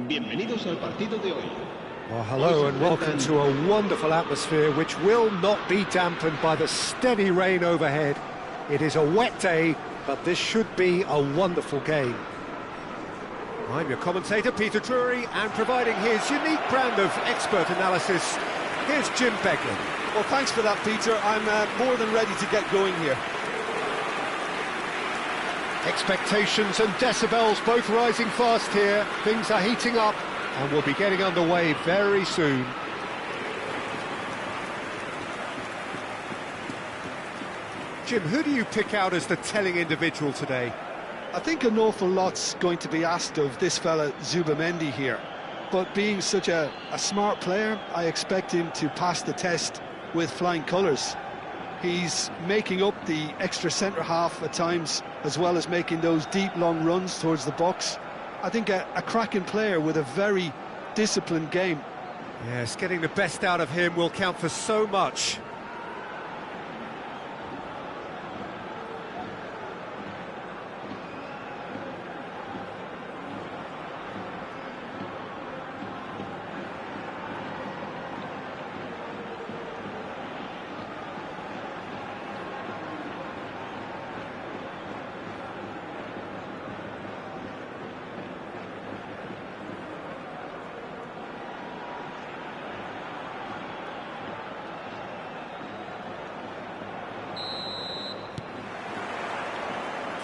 Bienvenidos al partido de hoy. Well, hello and welcome to a wonderful atmosphere which will not be dampened by the steady rain overhead. It is a wet day, but this should be a wonderful game. I'm your commentator, Peter Drury, and providing his unique brand of expert analysis, here's Jim Beglin. Well, thanks for that, Peter. I'm more than ready to get going here. Expectations and decibels both rising fast here. Things are heating up and we'll be getting underway very soon. Jim, who do you pick out as the telling individual today? I think an awful lot's going to be asked of this fella Zubamendi here. But being such a smart player, I expect him to pass the test with flying colours. He's making up the extra centre-half at times, as well as making those deep, long runs towards the box. I think a cracking player with a very disciplined game. Yes, getting the best out of him will count for so much.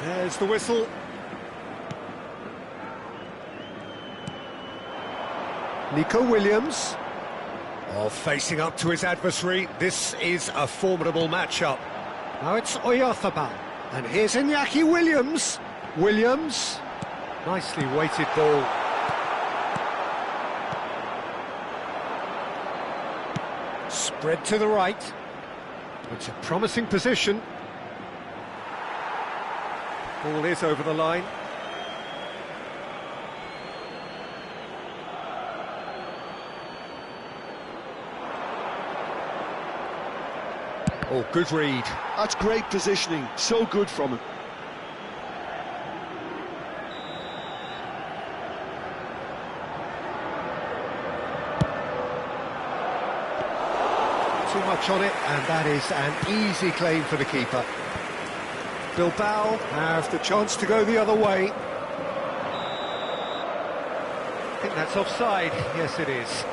There's the whistle. Nico Williams. Oh, facing up to his adversary. This is a formidable matchup. Now it's Oyarzabal. And here's Iñaki Williams. Williams. Nicely weighted ball. Spread to the right. It's a promising position. Ball is over the line. Oh, good read. That's great positioning, so good from him. Too much on it, and that is an easy claim for the keeper. Bilbao have the chance to go the other way. I think that's offside. Yes, it is.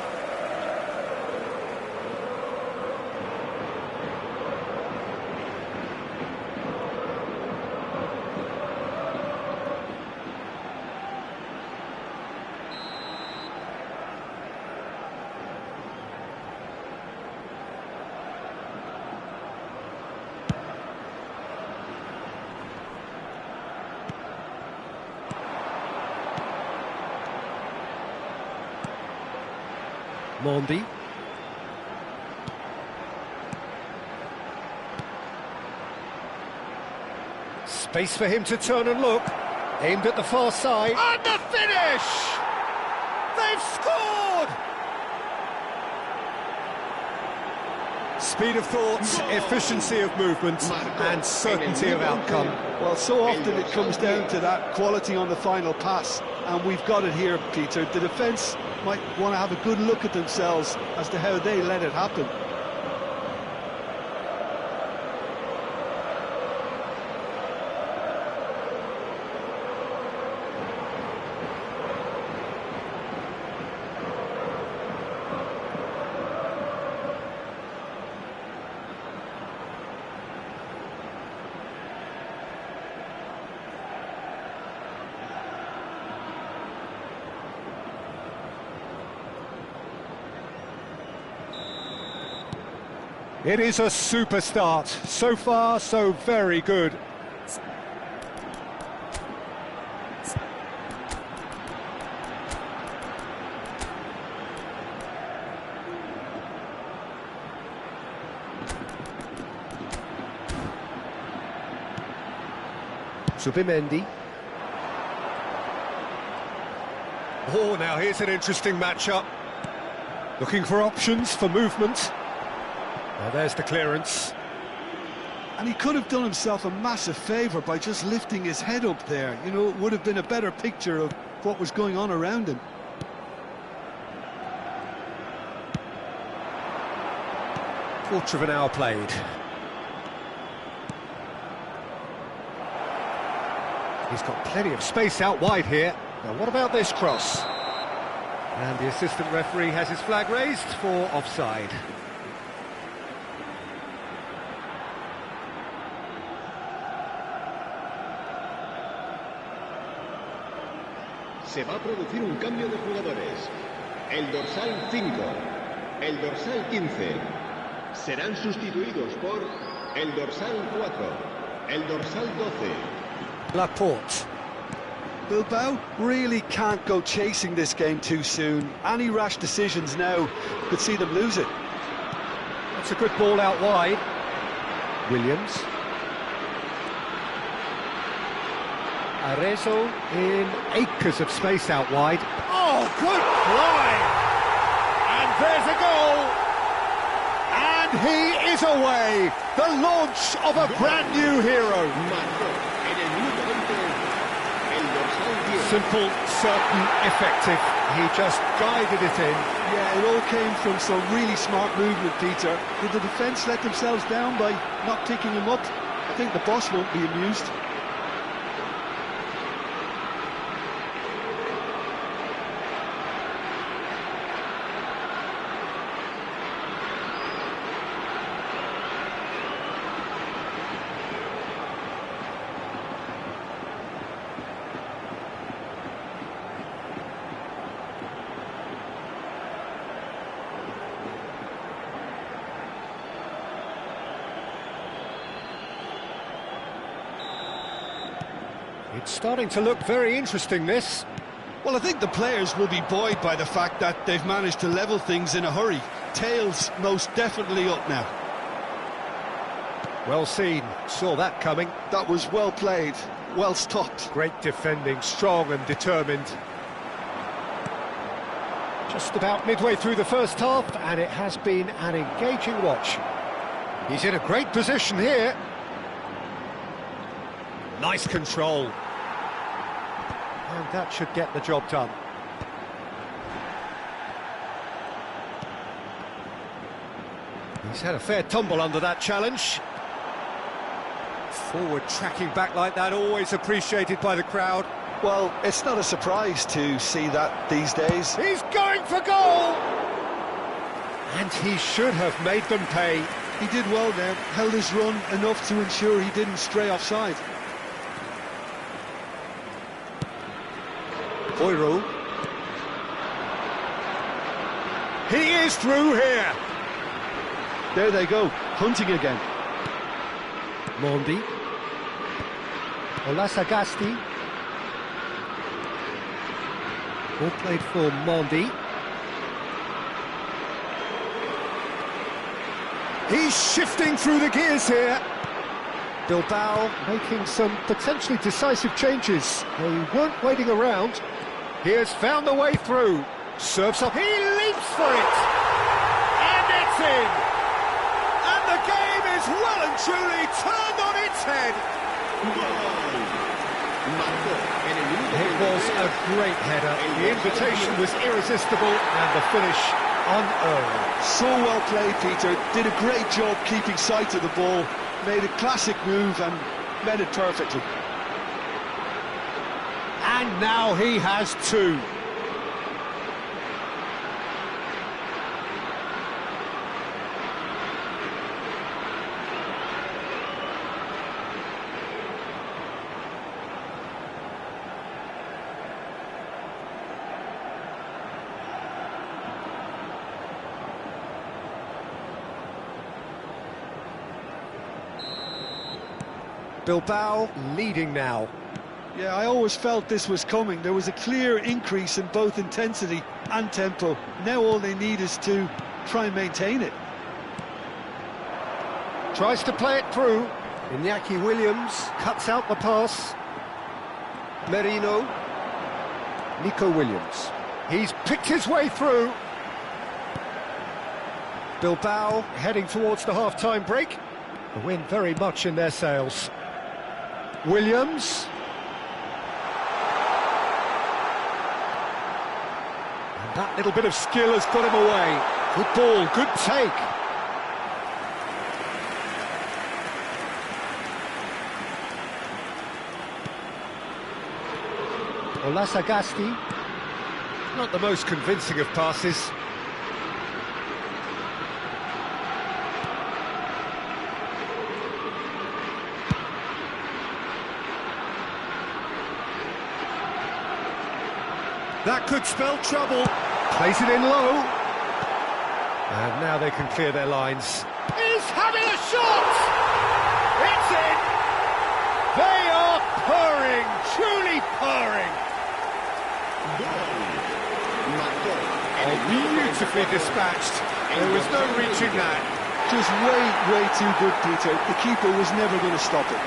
Mondi. Space for him to turn and look. Aimed at the far side. And the finish! They've scored! Speed of thought, efficiency of movement, and certainty of outcome. Well, so often it comes down to that quality on the final pass, and we've got it here, Peter. The defence might want to have a good look at themselves as to how they let it happen. It is a super start. So far, so very good. Zubamendi. Oh, now here's an interesting matchup. Looking for options for movement. Now there's the clearance. And he could have done himself a massive favour by just lifting his head up there. You know, it would have been a better picture of what was going on around him. Quarter of an hour played. He's got plenty of space out wide here. Now what about this cross? And the assistant referee has his flag raised for offside. Se va a producir un cambio de jugadores. El dorsal 5, el dorsal 15. Serán sustituidos por el dorsal 4, el dorsal 12. Laporte. Bilbao really can't go chasing this game too soon. Any rash decisions now could see them lose it. That's a good ball out wide. Williams. Arezzo in acres of space out wide. Oh, good fly! And there's a goal! And he is away! The launch of a brand new hero! Simple, certain, effective. He just guided it in. Yeah, it all came from some really smart movement, Peter. Did the defence let themselves down by not picking him up? I think the boss won't be amused. It's starting to look very interesting, this. Well, I think the players will be buoyed by the fact that they've managed to level things in a hurry. Tails most definitely up now. Well seen, saw that coming. That was well played, well stopped. Great defending, strong and determined. Just about midway through the first half, and it has been an engaging watch. He's in a great position here. Nice control. And that should get the job done. He's had a fair tumble under that challenge. Forward tracking back like that, always appreciated by the crowd. Well, it's not a surprise to see that these days. He's going for goal! And he should have made them pay. He did well there, held his run enough to ensure he didn't stray offside. Boyru. He is through here. There they go, hunting again. Mondi. Olasagasti. Ball played for Mondi. He's shifting through the gears here. Bilbao making some potentially decisive changes. They weren't waiting around. He has found the way through. Serves up. He leaps for it. And it's in. And the game is well and truly turned on its head. It was a great header. The invitation was irresistible and the finish unearned. So well played, Peter. Did a great job keeping sight of the ball. Made a classic move and met it perfectly. And now he has two. Bilbao leading now. Yeah, I always felt this was coming. There was a clear increase in both intensity and tempo. Now all they need is to try and maintain it. Tries to play it through. Iñaki Williams cuts out the pass. Merino. Nico Williams. He's picked his way through. Bilbao heading towards the half-time break. The win very much in their sails. Williams. And that little bit of skill has got him away. Good ball, good take. Olasagasti. Not the most convincing of passes. That could spell trouble. Plays it in low. And now they can clear their lines. He's having a shot! It's in! They are purring, truly purring. Oh, beautifully dispatched. There was no reaching that. Just way too good, Peter. The keeper was never going to stop it.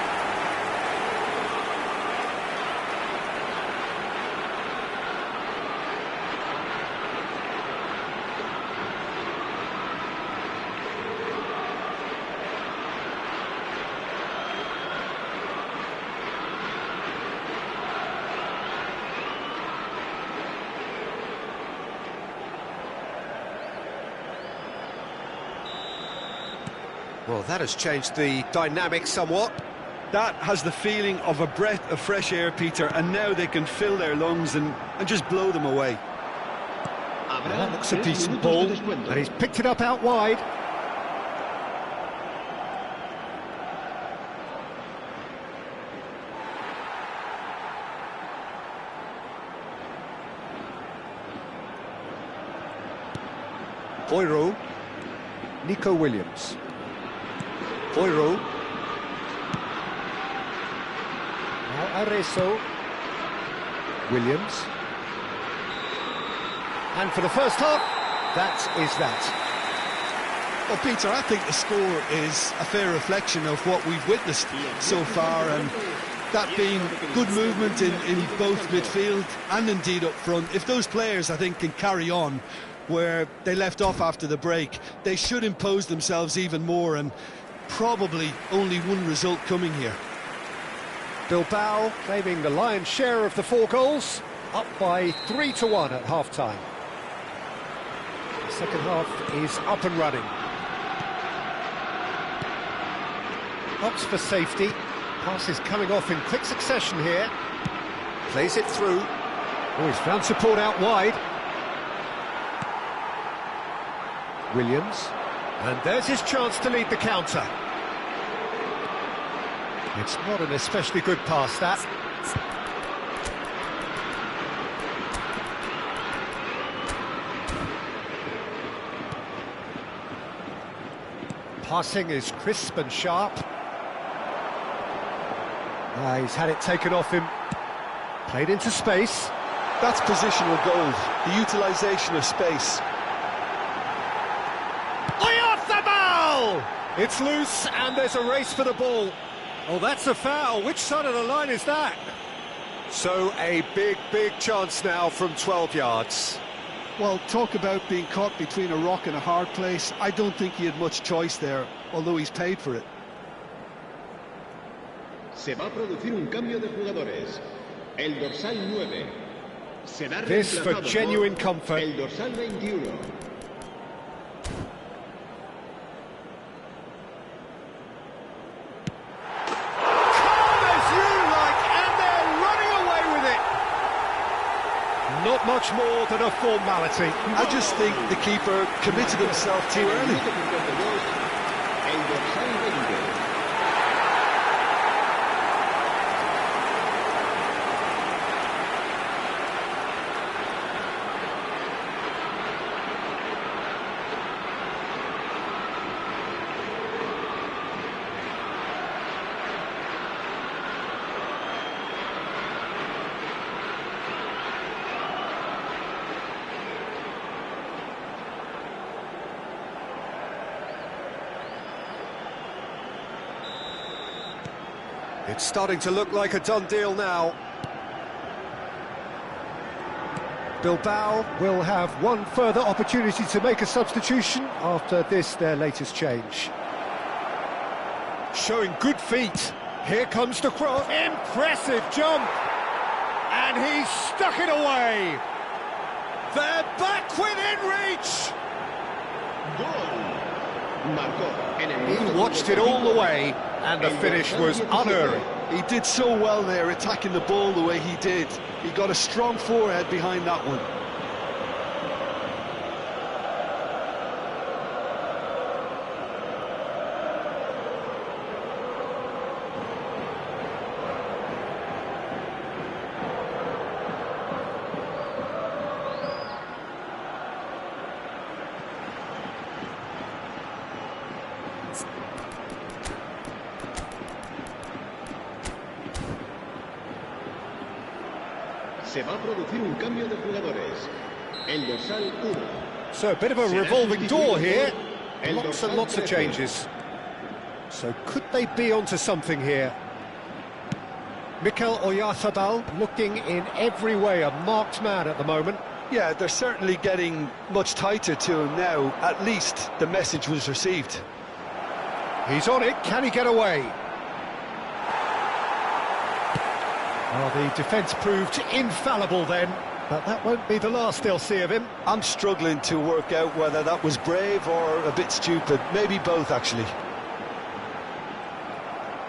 Well, that has changed the dynamic somewhat. That has the feeling of a breath of fresh air, Peter, and now they can fill their lungs and just blow them away. Well, that looks a decent ball, and he's picked it up out wide. Boiro, Nico Williams. Boiro. Now Areso. Williams. And for the first half, that is that. Well, Peter, I think the score is a fair reflection of what we've witnessed so far, and that being good movement in both midfield and indeed up front. If those players, I think, can carry on where they left off after the break, they should impose themselves even more, and probably only one result coming here. Bilbao claiming the lion's share of the 4 goals, up by 3-1 at half-time. The second half is up and running. Opts for safety. Pass is coming off in quick succession here. Plays it through. Oh, he's found support out wide. Williams. And there's his chance to lead the counter. It's not an especially good pass, that. Passing is crisp and sharp. He's had it taken off him. Played into space. That's positional goal, the utilisation of space. It's loose, and there's a race for the ball. Oh, that's a foul. Which side of the line is that? So a big chance now from 12 yards. Well, talk about being caught between a rock and a hard place. I don't think he had much choice there, although he's paid for it. Se va a producir un cambio de jugadores. El dorsal 9 será this for reemplazado genuine por comfort. el dorsal 21. Not much more than a formality. I just think the keeper committed himself too early. El dorsal 20. It's starting to look like a done deal now. Bilbao will have one further opportunity to make a substitution after this, their latest change. Showing good feet. Here comes the cross. Impressive jump. And he's stuck it away. They're back within reach. He watched it all the way, and the finish was unerring. He did so well there, attacking the ball the way he did. He got a strong forehead behind that one. Se va a producir un cambio de jugadores. El dorsal 1. So a bit of a revolving door here. El Lots and dorsal lots of 13. changes. So could they be onto something here? Mikel Oyarzabal looking in every way a marked man at the moment. Yeah, they're certainly getting much tighter to him now. At least the message was received. He's on it, can he get away? Well, the defence proved infallible then, but that won't be the last they'll see of him. I'm struggling to work out whether that was brave or a bit stupid. Maybe both, actually.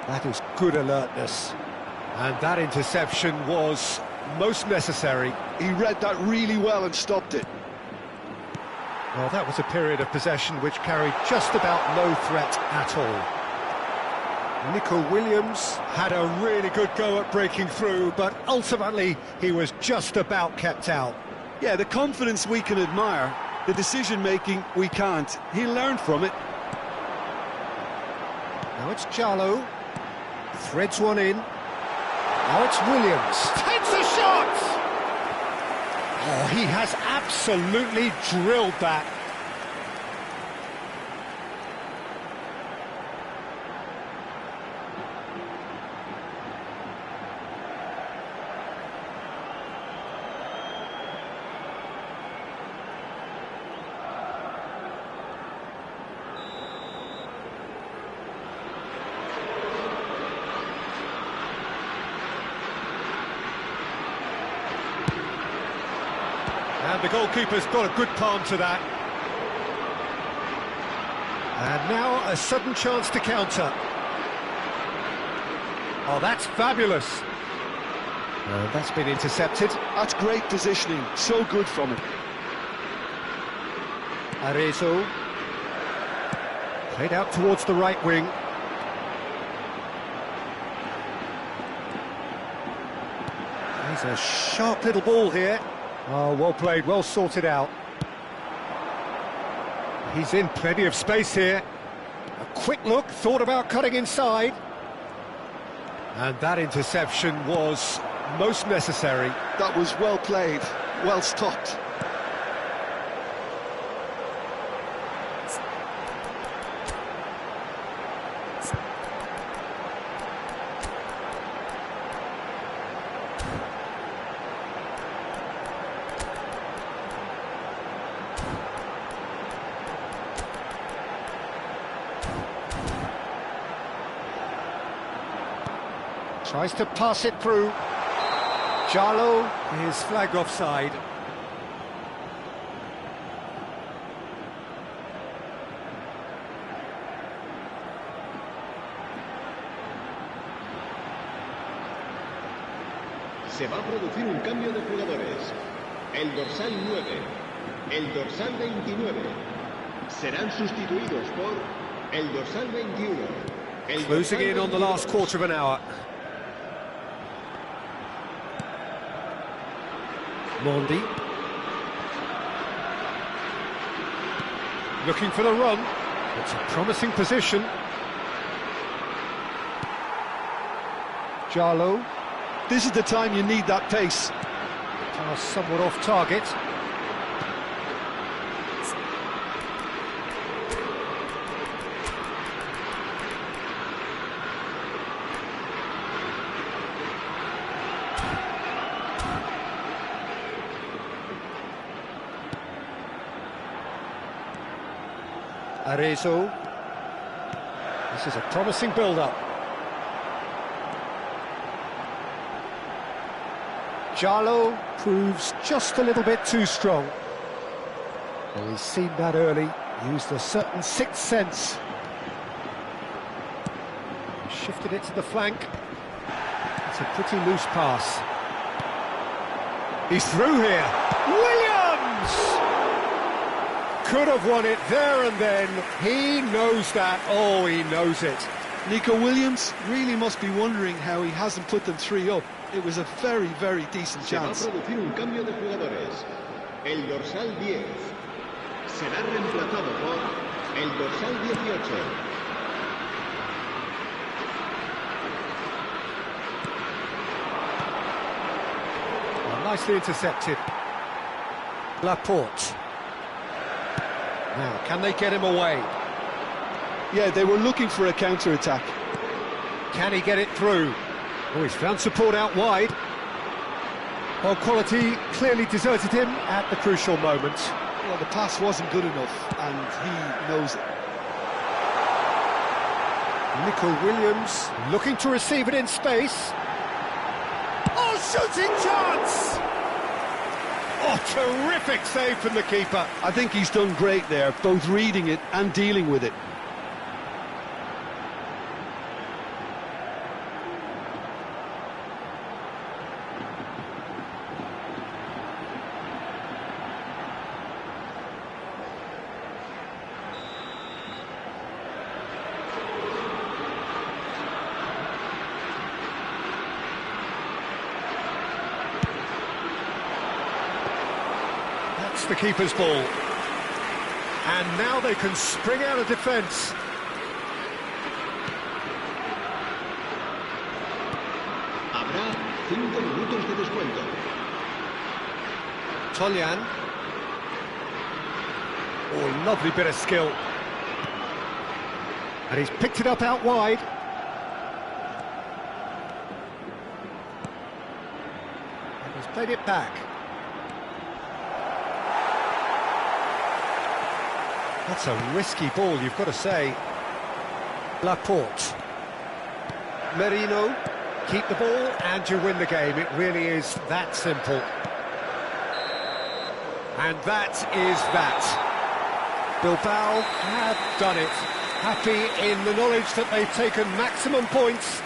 That is good alertness. And that interception was most necessary. He read that really well and stopped it. Well, that was a period of possession which carried just about no threat at all. Nico Williams had a really good go at breaking through, but ultimately he was just about kept out. Yeah, the confidence we can admire, the decision-making we can't. He learned from it. Now it's Jallo, threads one in. Now it's Williams, takes a shot! Oh, he has absolutely drilled that. And the goalkeeper's got a good palm to that. And now a sudden chance to counter. Oh, that's fabulous. And that's been intercepted. That's great positioning, so good from him. Arezzo. Played out towards the right wing. There's a sharp little ball here. Oh, well played, well sorted out. He's in plenty of space here. A quick look, thought about cutting inside. And that interception was most necessary. That was well played, well stopped. Tries to pass it through. Jallo is flagged offside. Se va a producir un cambio de jugadores. El dorsal 9, el dorsal 29 serán sustituidos por el dorsal 21. El Closing dorsal in on the 22. last quarter of an hour. Mondi. Looking for the run. It's a promising position. Jallo. This is the time you need that pace. Pass somewhat off target. Arezzo. This is a promising build-up. Jallo proves just a little bit too strong. Well, he's seen that early, used a certain sixth sense. Shifted it to the flank. It's a pretty loose pass. He's through here. Williams! Could have won it there and then. He knows that. Oh, he knows it. Nico Williams really must be wondering how he hasn't put them 3 up. It was a very, very decent chance. Se va a producir un cambio de jugadores. El dorsal 10 será reemplazado por el dorsal 18. Nicely intercepted. Laporte. Now, can they get him away? Yeah, they were looking for a counter-attack. Can he get it through? Oh, he's found support out wide. Well, quality clearly deserted him at the crucial moment. Well, the pass wasn't good enough, and he knows it. Nico Williams looking to receive it in space. Oh, shooting chance! Oh, terrific save from the keeper. I think he's done great there, both reading it and dealing with it. The keeper's ball, and now they can spring out of defence. Habrá 5 minutos de descuento. Tolyan. Oh, lovely bit of skill, and he's picked it up out wide. And he's played it back. That's a risky ball, you've got to say. Laporte. Merino. Keep the ball and you win the game. It really is that simple. And that is that. Bilbao have done it. Happy in the knowledge that they've taken maximum points.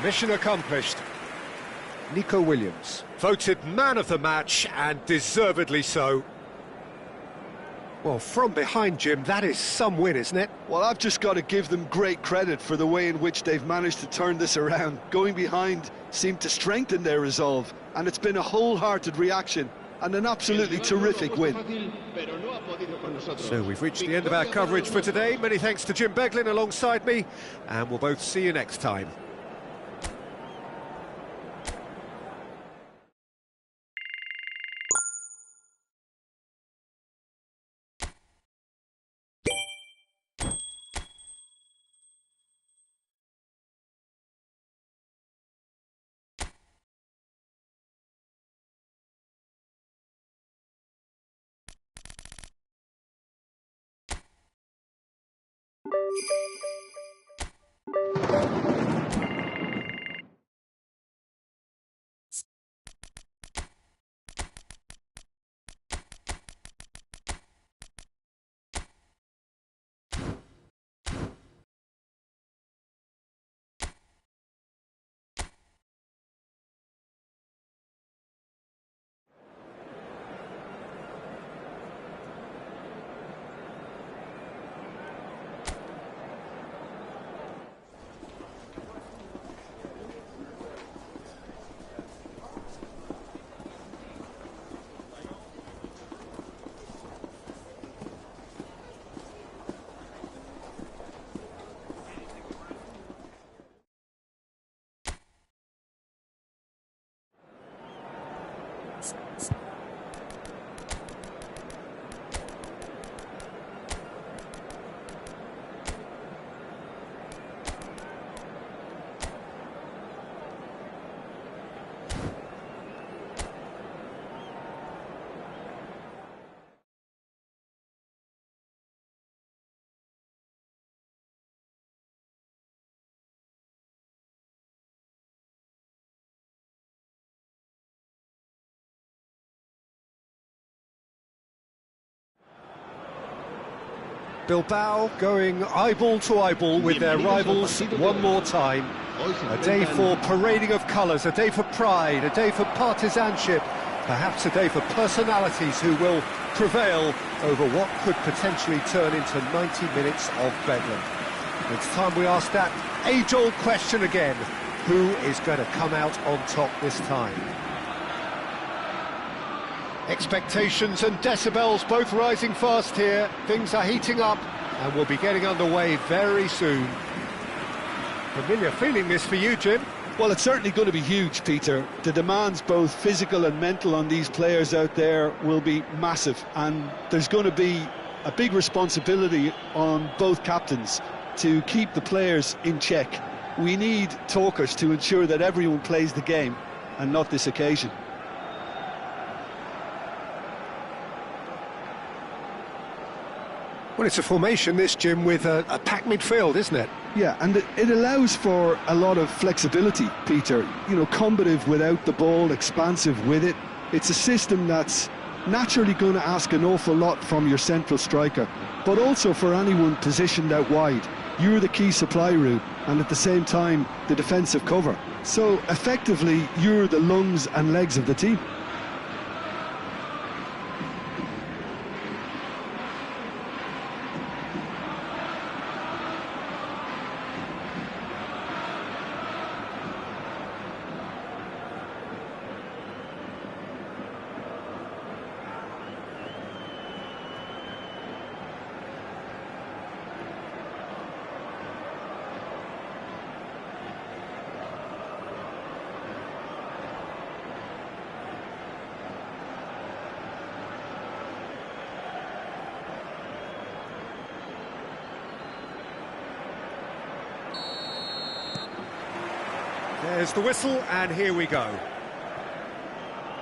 Mission accomplished. Nico Williams, voted man of the match, and deservedly so. Well, from behind, Jim, that is some win, isn't it? Well, I've just got to give them great credit for the way in which they've managed to turn this around. Going behind seemed to strengthen their resolve, and it's been a wholehearted reaction and an absolutely terrific win. So we've reached the end of our coverage for today. Many thanks to Jim Beglin alongside me, and we'll both see you next time. Bilbao going eyeball to eyeball with their rivals one more time. Hoy se A day enfrentan- for parading of colours, a day for pride, a day for partisanship, perhaps a day for personalities who will prevail over what could potentially turn into 90 minutes of bedlam. It's time we ask that age-old question again. Who is going to come out on top this time? Expectations and decibels both rising fast here. Things are heating up and we'll be getting underway very soon. Familiar feeling this for you, Jim? Well, it's certainly going to be huge, Peter. The demands, both physical and mental, on these players out there will be massive, and there's going to be a big responsibility on both captains to keep the players in check. We need talkers to ensure that everyone plays the game, and not this occasion. Well, it's a formation, this, Jim, with a packed midfield, isn't it? Yeah, and it allows for a lot of flexibility, Peter. You know, combative without the ball, expansive with it. It's a system that's naturally going to ask an awful lot from your central striker, but also for anyone positioned out wide. You're the key supply route, and at the same time, the defensive cover. So, effectively, you're the lungs and legs of the team. There's the whistle, and here we go.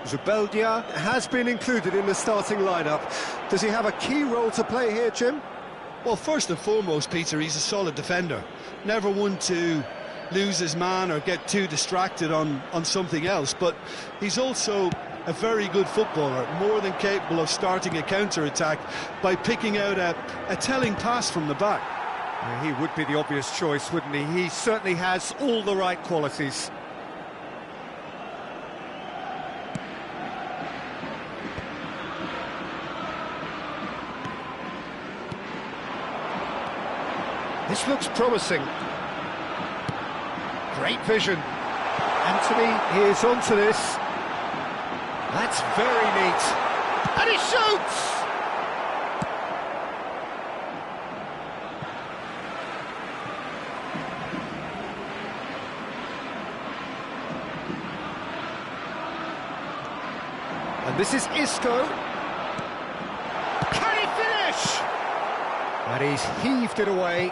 Zubeldia has been included in the starting lineup. Does he have a key role to play here, Jim? Well, first and foremost, Peter, he's a solid defender. Never one to lose his man or get too distracted on something else, but he's also a very good footballer, more than capable of starting a counter-attack by picking out a telling pass from the back. Yeah, he would be the obvious choice, wouldn't he? He certainly has all the right qualities. This looks promising. Great vision. Anthony is onto this. That's very neat. And he shoots! And this is Isco. Can he finish? And he's heaved it away.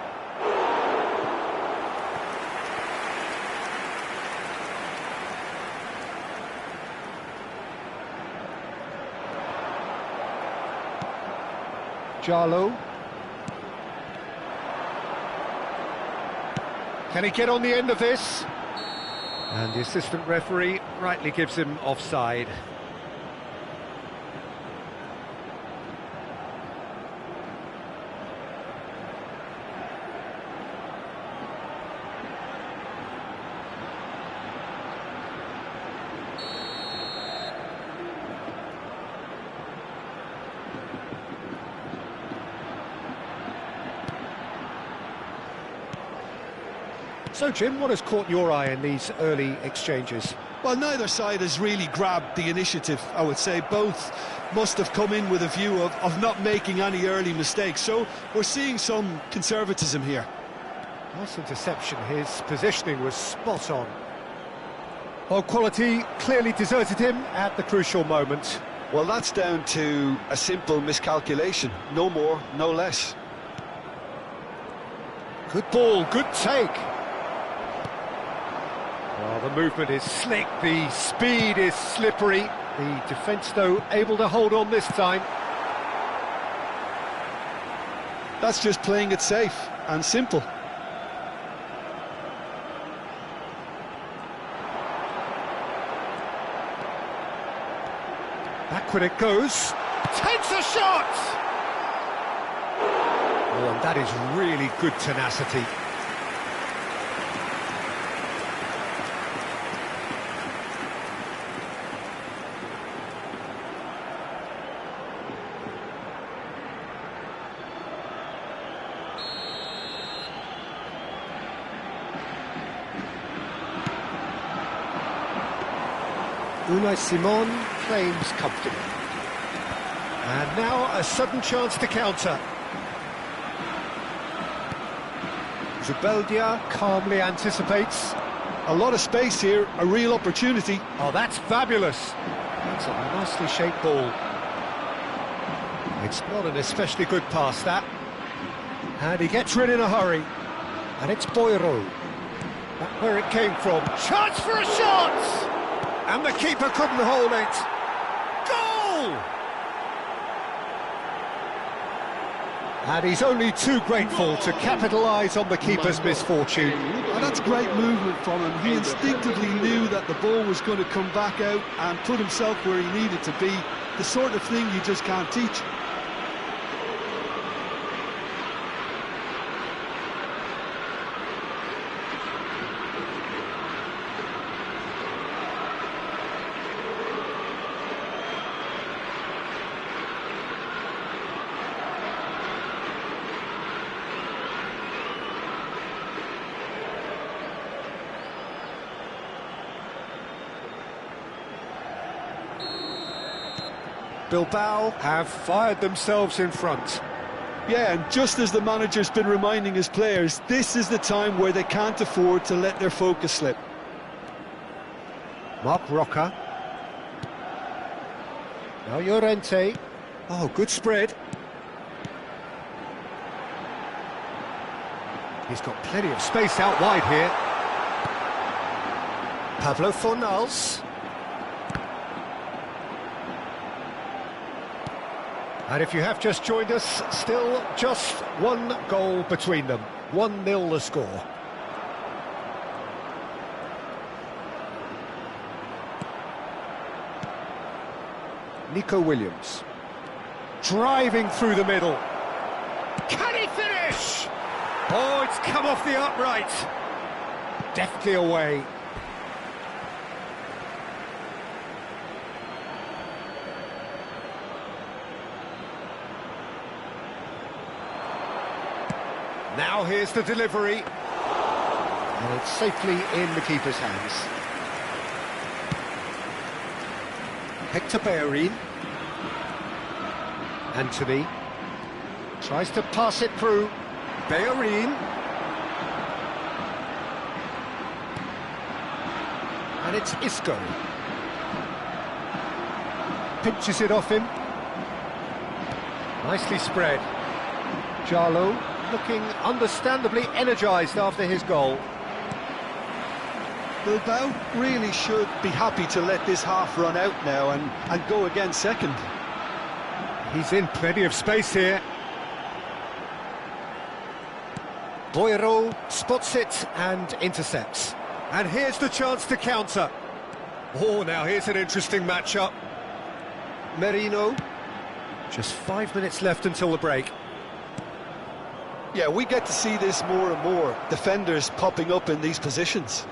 Jarlo. Can he get on the end of this? And the assistant referee rightly gives him offside. So, Jim, what has caught your eye in these early exchanges? Well, neither side has really grabbed the initiative, I would say. Both must have come in with a view of not making any early mistakes. So we're seeing some conservatism here. Nice interception. His positioning was spot on. Well, quality clearly deserted him at the crucial moment. Well, that's down to a simple miscalculation. No more, no less. Good ball, good take. Well, the movement is slick, the speed is slippery. The defence, though, able to hold on this time. That's just playing it safe and simple. Backward it goes. Takes a shot! Oh, and that is really good tenacity. Unai Simon claims comfortably. And now a sudden chance to counter. Zubeldia calmly anticipates. A lot of space here, a real opportunity. Oh, that's fabulous. That's a nicely shaped ball. It's not an especially good pass, that. And he gets rid in a hurry. And it's Boiro. That's where it came from. Chance for a shot! And the keeper couldn't hold it. Goal! And he's only too grateful to capitalise on the keeper's misfortune. And that's great movement from him. He instinctively knew that the ball was going to come back out and put himself where he needed to be. The sort of thing you just can't teach. Bilbao have fired themselves in front. Yeah, and just as the manager's been reminding his players, this is the time where they can't afford to let their focus slip. Mark Roca. Now Llorente. Oh, good spread. He's got plenty of space out wide here. Pablo Fornals. And if you have just joined us, still just one goal between them. 1-0 the score. Nico Williams. Driving through the middle. Can he finish? Oh, it's come off the upright. Deftly away. Now here's the delivery. And it's safely in the keeper's hands. Hector Bellerin. Anthony. Tries to pass it through. Bellerin. And it's Isco. Pinches it off him. Nicely spread. Jarlo. Looking understandably energised after his goal. Bilbao really should be happy to let this half run out now and go again second. He's in plenty of space here. Boiro spots it and intercepts. And here's the chance to counter. Oh, now here's an interesting matchup. Merino. Just 5 minutes left until the break. Yeah, we get to see this more and more. Defenders popping up in these positions.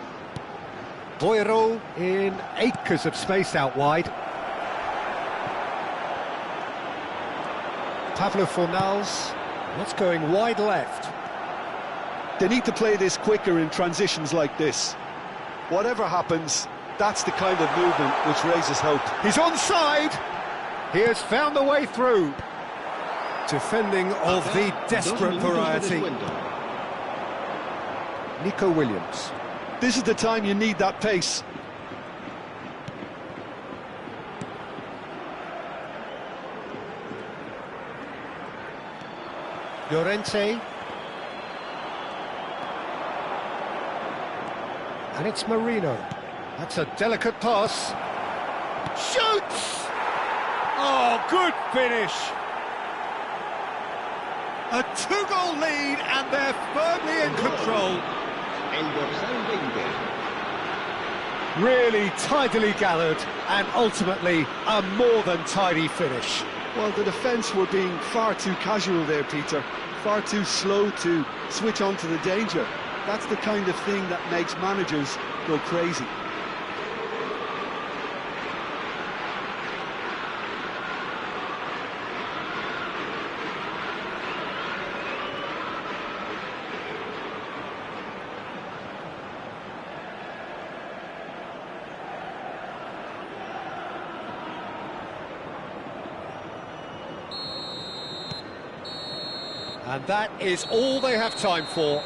Boiro in acres of space out wide. Pablo Fornals. That's going wide left. They need to play this quicker in transitions like this. Whatever happens, that's the kind of movement which raises hope. He's onside. He has found the way through. Defending of the desperate variety. Nico Williams. This is the time you need that pace. Llorente. And it's Marino. That's a delicate pass. Shoots! Oh, good finish. A 2-goal lead, and they're firmly in control. El dorsal 20. Really tidily gathered, and ultimately a more than tidy finish. Well, the defence were being far too casual there, Peter. Far too slow to switch on to the danger. That's the kind of thing that makes managers go crazy. And that is all they have time for.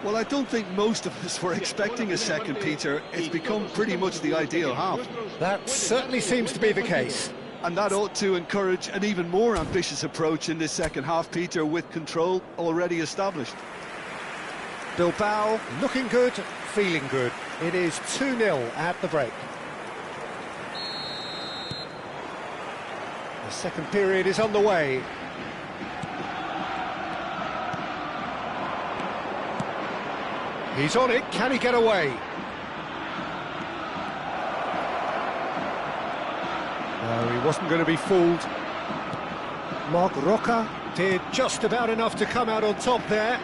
Well, I don't think most of us were expecting a second, Peter. It's become pretty much the ideal half. That certainly seems to be the case. And that ought to encourage an even more ambitious approach in this second half, Peter, with control already established. Bilbao looking good, feeling good. It is 2-0 at the break. The second period is underway. He's on it, can he get away? No, he wasn't going to be fooled. Marc Roca did just about enough to come out on top there.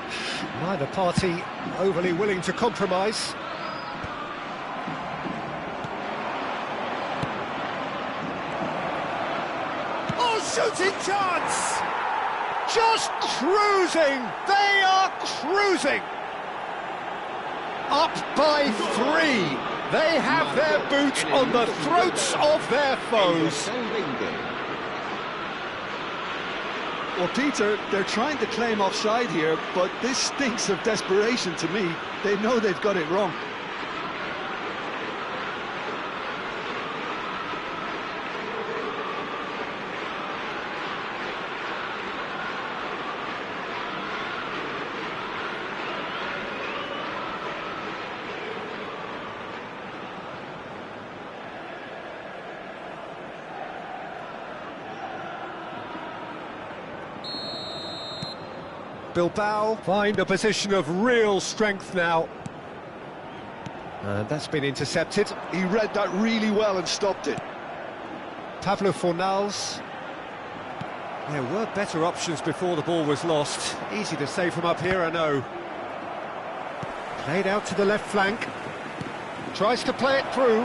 Neither party overly willing to compromise. Oh, shooting chance! Just cruising! They are cruising! Up by 3. They have their boot on the throats of their foes. Well, Peter, they're trying to claim offside here, but this stinks of desperation to me. They know they've got it wrong. Bilbao find a position of real strength now. And that's been intercepted. He read that really well and stopped it. Pablo Fornals. There were better options before the ball was lost. Easy to say from up here, I know. Played out to the left flank. Tries to play it through.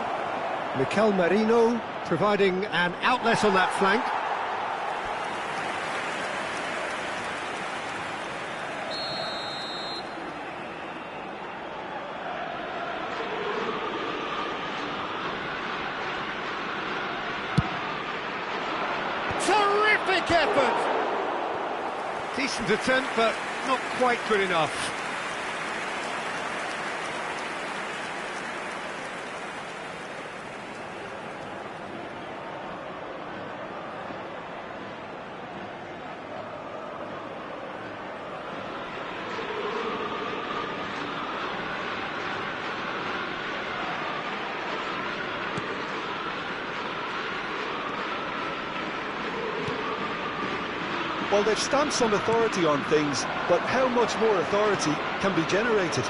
Mikel Merino providing an outlet on that flank. Terrific effort! Decent attempt, but not quite good enough. Well, they've stamped some authority on things, but how much more authority can be generated?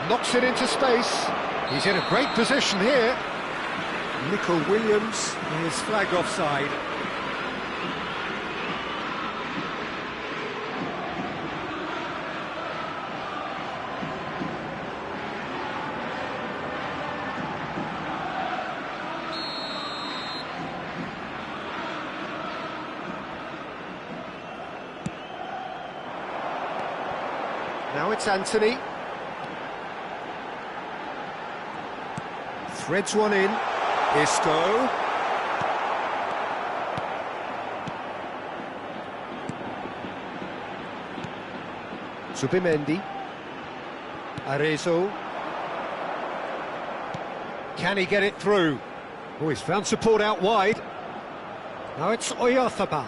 Knocks it into space. He's in a great position here. Nico Williams is flagged offside. Now it's Anthony. Threads one in. Isco. Zubimendi. Arezzo. Can he get it through? Oh, he's found support out wide. Now it's Oyarzabal.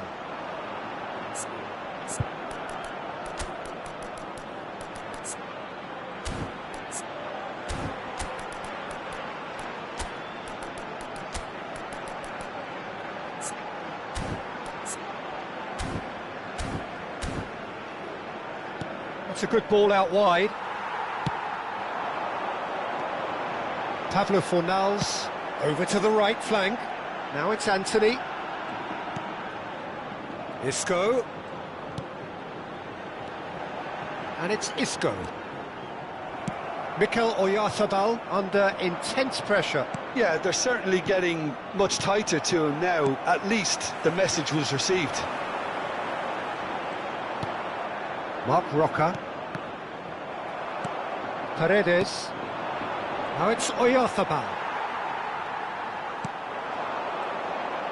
That's a good ball out wide. Pablo Fornals over to the right flank. Now it's Anthony. Isco. And it's Isco. Mikel Oyarzabal under intense pressure. Yeah, they're certainly getting much tighter to him now. At least the message was received. Marc Roca. Paredes. Now it's Oyarzabal.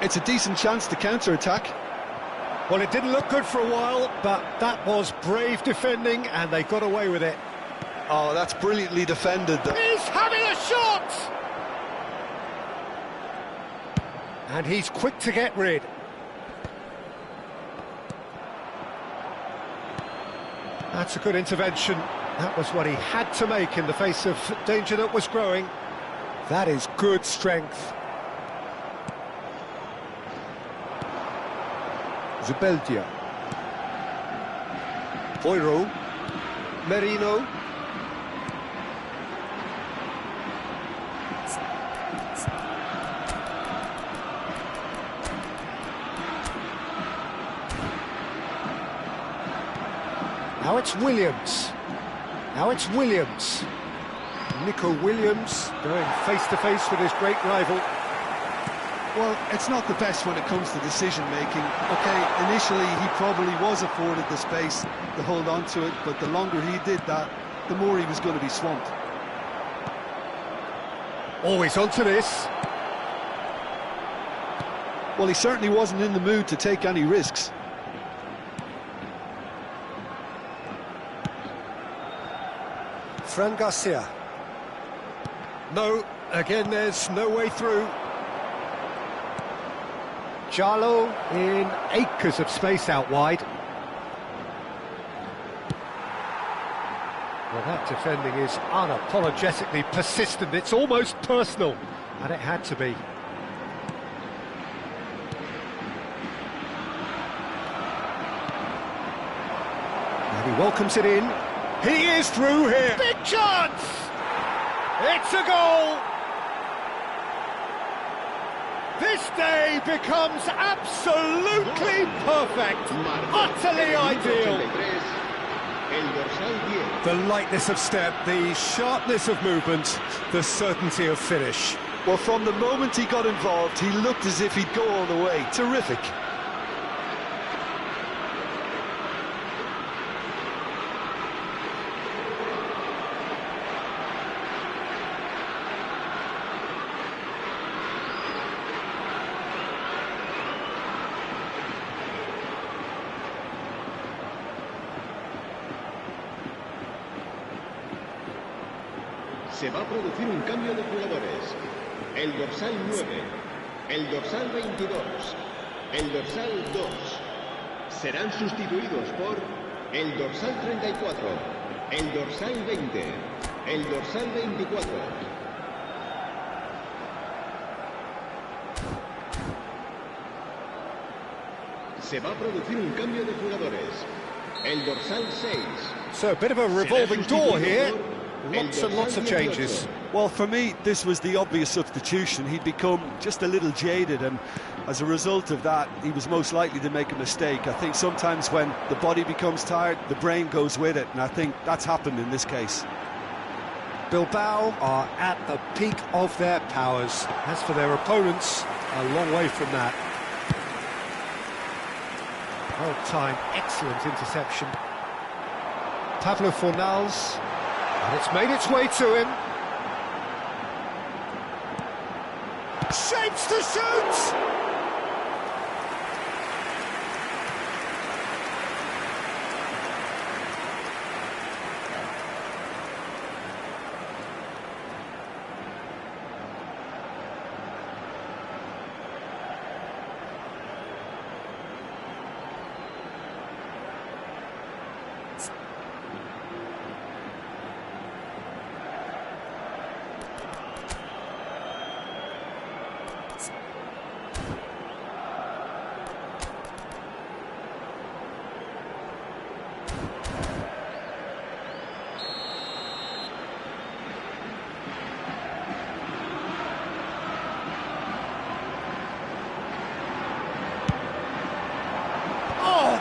It's a decent chance to counter-attack. Well, it didn't look good for a while, but that was brave defending, and they got away with it. Oh, that's brilliantly defended. He's having a shot! And he's quick to get rid. That's a good intervention. That was what he had to make in the face of danger that was growing. That is good strength. Zubeldia. Poirot. Merino. Now it's Williams. Now it's Williams. Nico Williams going face-to-face with his great rival. Well, it's not the best when it comes to decision-making. OK, initially he probably was afforded the space to hold on to it, but the longer he did that, the more he was going to be swamped. Always onto this. Well, he certainly wasn't in the mood to take any risks. Fran Garcia. No, again there's no way through. Jallo in acres of space out wide. Well, that defending is unapologetically persistent. It's almost personal, and it had to be. And he welcomes it in. He is through here. Big chance! It's a goal! This day becomes absolutely perfect, utterly ideal. The lightness of step, the sharpness of movement, the certainty of finish. Well, from the moment he got involved, he looked as if he'd go all the way. Terrific. Se va a producir un cambio de jugadores. El dorsal 9, el dorsal 22, el dorsal 2 serán sustituidos por el dorsal 34, el dorsal 20, el dorsal 24. Se va a producir un cambio de jugadores. El dorsal 6. So a bit of a revolving door here. Lots and lots of changes. Well, for me, this was the obvious substitution. He'd become just a little jaded, and as a result of that, he was most likely to make a mistake. I think sometimes when the body becomes tired, the brain goes with it, and I think that's happened in this case. Bilbao are at the peak of their powers. As for their opponents, a long way from that. Well-timed, excellent interception. Pablo Fornals. And it's made its way to him. Shapes to shoot!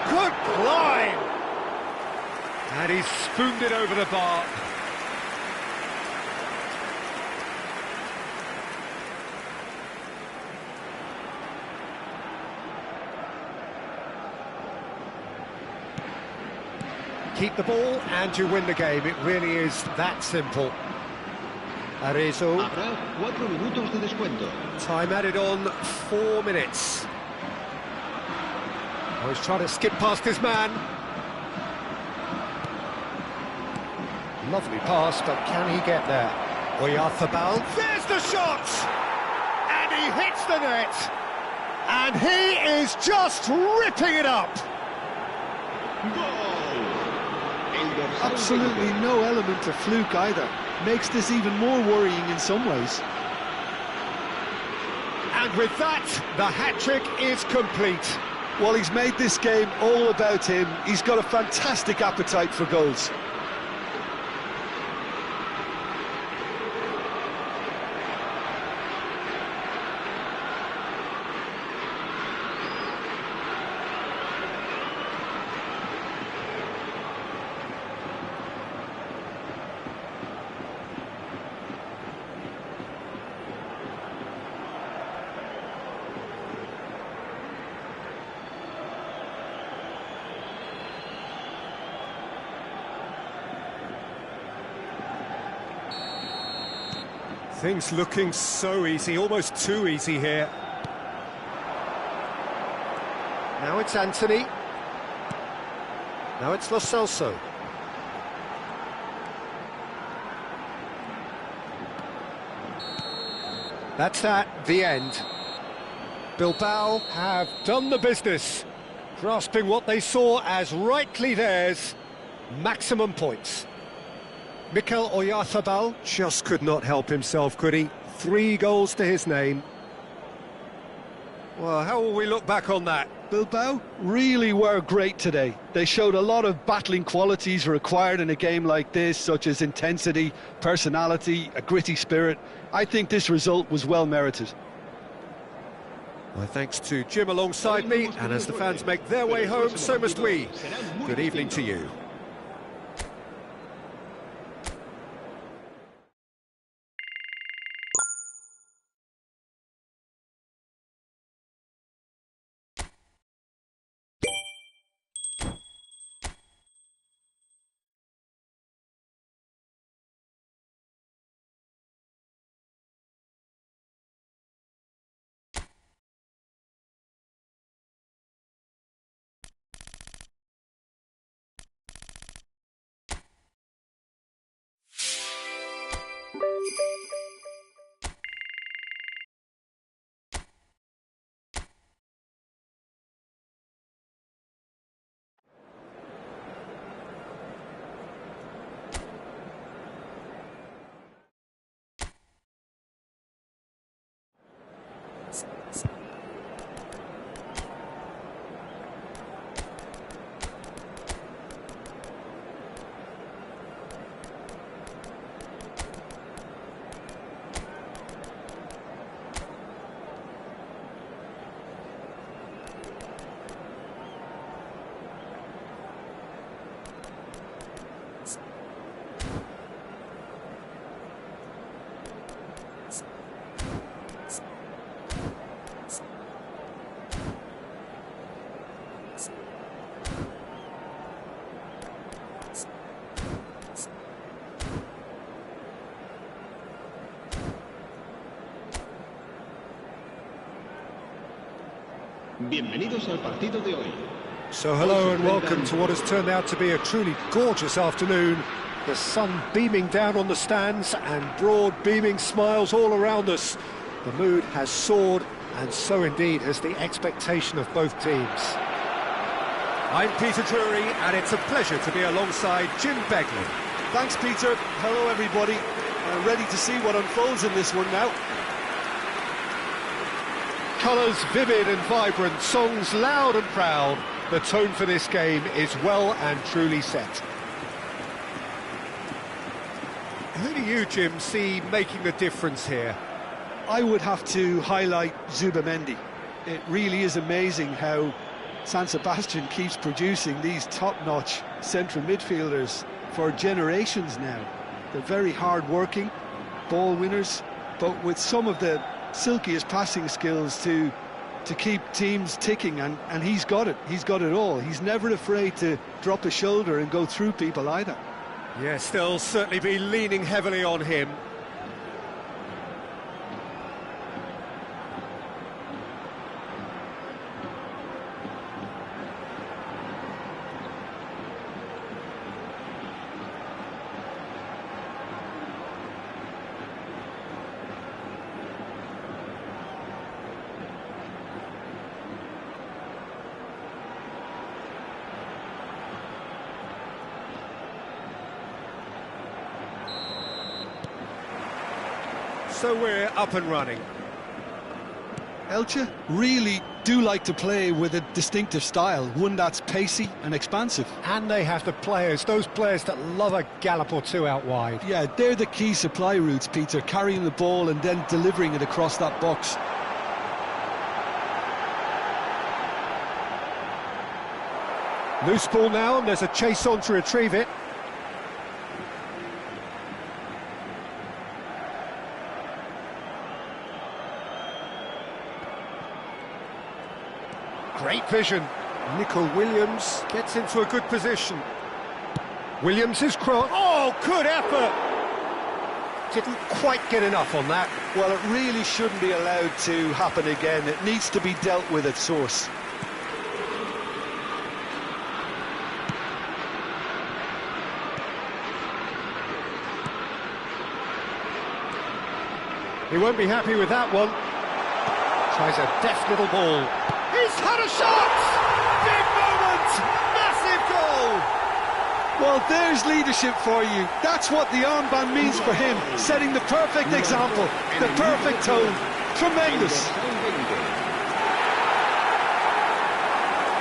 Good climb! And he's spooned it over the bar. Keep the ball and you win the game. It really is that simple. Arezzo. Habrá 4 minutos de descuento. Time added on 4 minutes. Oh, he's trying to skip past his man. Lovely pass, but can he get there? Oyarzabal, there's the shot! And he hits the net! And he is just ripping it up! Absolutely no element of fluke either. Makes this even more worrying in some ways. And with that, the hat-trick is complete. Well, he's made this game all about him. He's got a fantastic appetite for goals. Things looking so easy, almost too easy here. Now it's Anthony. Now it's Lo Celso. That's the end. Bilbao have done the business, grasping what they saw as rightly theirs, maximum points. Mikel Oyarzabal just could not help himself, could he? 3 goals to his name. Well, how will we look back on that? Bilbao really were great today. They showed a lot of battling qualities required in a game like this, such as intensity, personality, a gritty spirit. I think this result was well merited. My thanks to Jim alongside me, and as the fans make their way home, so must we. Good evening to you. Bienvenidos al partido de hoy. So hello and welcome to what has turned out to be a truly gorgeous afternoon. The sun beaming down on the stands and broad beaming smiles all around us. The mood has soared, and so indeed has the expectation of both teams. I'm Peter Drury, and it's a pleasure to be alongside Jim Begley. Thanks, Peter. Hello, everybody. Ready to see what unfolds in this one now. Colours vivid and vibrant, songs loud and proud. The tone for this game is well and truly set. Who do you, Jim, see making the difference here? I would have to highlight Zubamendi. It really is amazing how San Sebastian keeps producing these top-notch central midfielders for generations now. They're very hard-working, ball winners, but with some of the silkiest passing skills to keep teams ticking, and he's got it. He's got it all. He's never afraid to drop a shoulder and go through people either. Yes, they'll certainly be leaning heavily on him. so we're up and running. Elche really do like to play with a distinctive style, one that's pacey and expansive. And they have the players, those players that love a gallop or two out wide. Yeah, they're the key supply routes, Peter, carrying the ball and then delivering it across that box. Loose ball now, and there's a chase on to retrieve it. Great vision. Nico Williams gets into a good position. Williams is cross. Oh, good effort! Didn't quite get enough on that. Well, it really shouldn't be allowed to happen again. It needs to be dealt with at source. He won't be happy with that one. Tries a deft little ball. He's had a shot! Big moment! Massive goal! Well, there's leadership for you. That's what the armband means for him. Setting the perfect example, the perfect tone. Tremendous.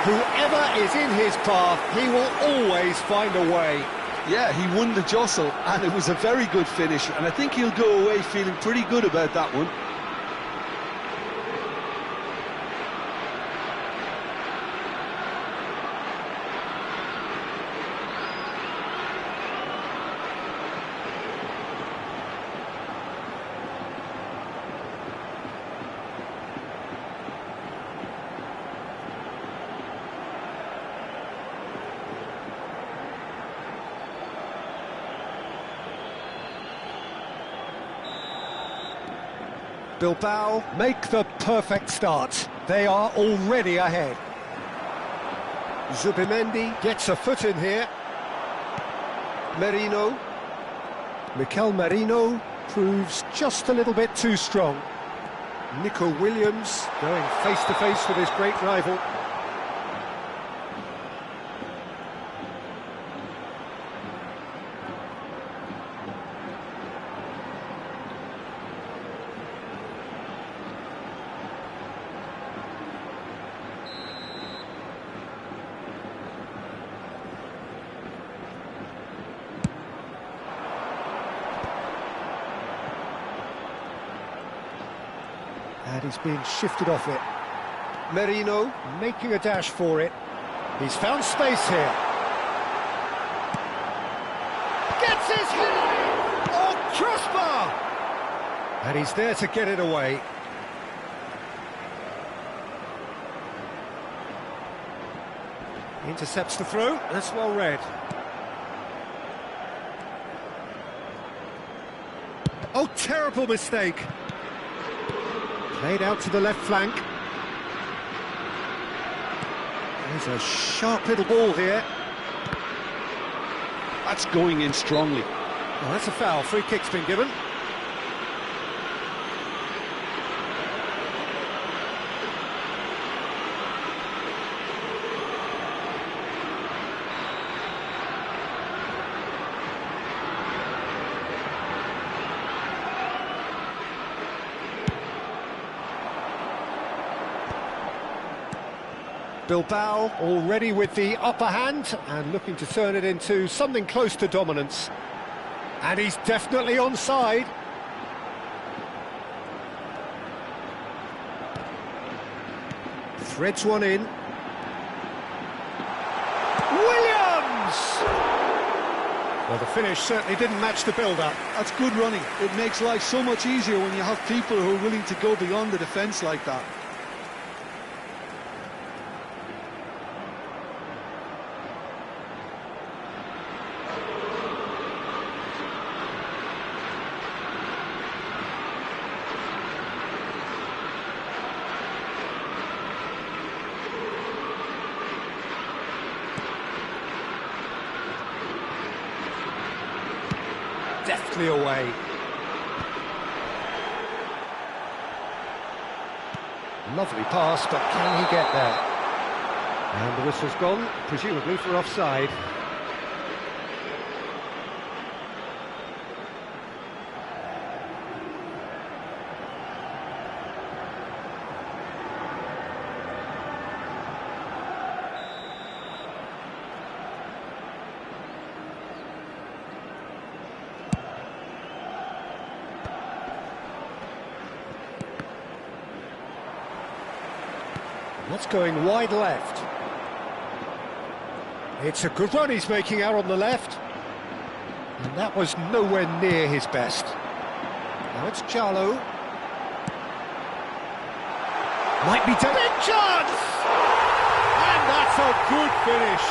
Whoever is in his path, he will always find a way. Yeah, he won the jostle, and it was a very good finish, and I think he'll go away feeling pretty good about that one. Bilbao make the perfect start. They are already ahead. Zubimendi gets a foot in here. Merino. Mikel Merino proves just a little bit too strong. Nico Williams going face-to-face with his great rival. And he's being shifted off it. Merino making a dash for it. He's found space here. Gets his head! Oh, crossbar! And he's there to get it away. Intercepts the throw. That's well read. Oh, terrible mistake. Played out to the left flank. There's a sharp little ball here. That's going in strongly. Well, that's a foul. Free kick's been given. Bilbao already with the upper hand and looking to turn it into something close to dominance. And he's definitely onside. Threads one in. Williams! Well, the finish certainly didn't match the build-up. That's good running. It makes life so much easier when you have people who are willing to go beyond the defence like that. Deftly away. Lovely pass, but can he get there? And the whistle's gone, presumably for offside. That's going wide left. It's a good run he's making out on the left. And that was nowhere near his best. Now it's Jallo. Might be big chance! And that's a good finish.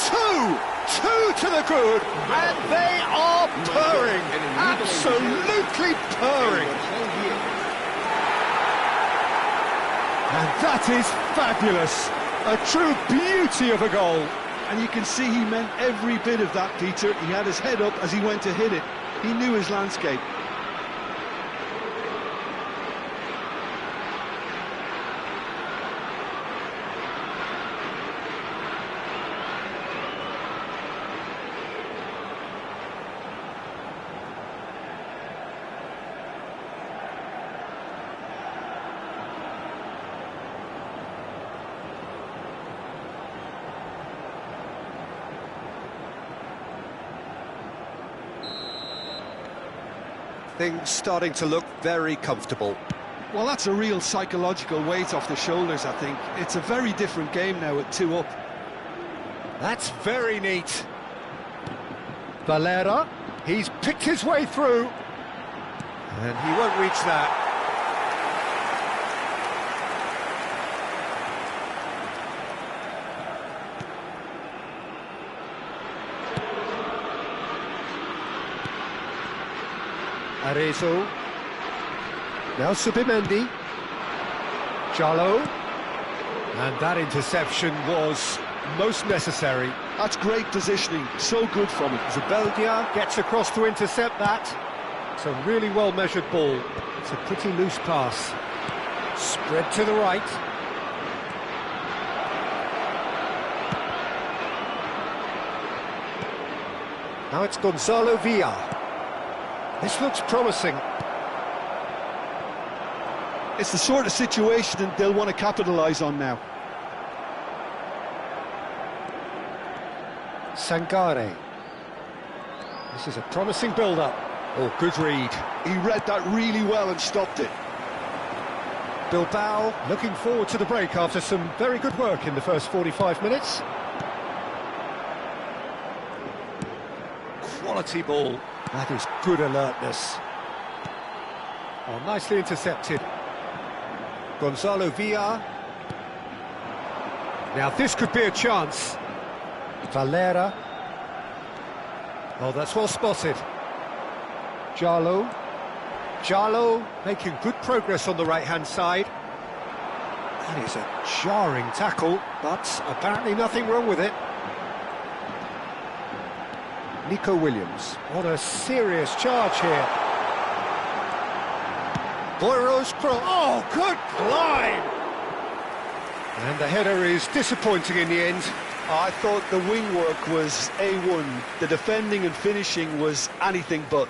Two to the good, and they are purring, absolutely purring. And that is fabulous, a true beauty of a goal. And you can see he meant every bit of that, Peter. He had his head up as he went to hit it. He knew his landscape. Things starting to look very comfortable. Well, that's a real psychological weight off the shoulders, I think. It's a very different game now with 2 up. That's very neat. Valera, he's picked his way through. And he won't reach that. Arezzo. Now Subimendi. Jallo. And that interception was most necessary. That's great positioning, so good from it. Zubeldia gets across to intercept that. It's a really well-measured ball. It's a pretty loose pass. Spread to the right. Now it's Gonzalo Villa. This looks promising. It's the sort of situation that they'll want to capitalise on now. Sangare. This is a promising build-up. Oh, good read. He read that really well and stopped it. Bilbao looking forward to the break after some very good work in the first 45 minutes. Quality ball. That is good alertness. Oh, nicely intercepted. Gonzalo Villa. Now this could be a chance. Valera. Oh, that's well spotted. Jallo. Jallo making good progress on the right-hand side. That is a jarring tackle, but apparently nothing wrong with it. Nico Williams, what a serious charge here. Boyro's cross, oh, good climb! And the header is disappointing in the end. I thought the wing work was A1. The defending and finishing was anything but.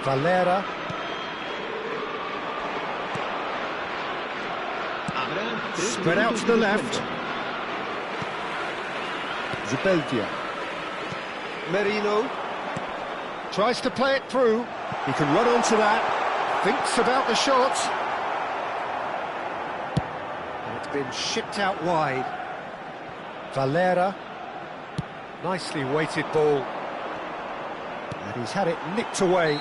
Valera. Spread out to the left. Zubeldia. Merino. Tries to play it through. He can run onto that. Thinks about the shot. And it's been shipped out wide. Valera. Nicely weighted ball. And he's had it nicked away.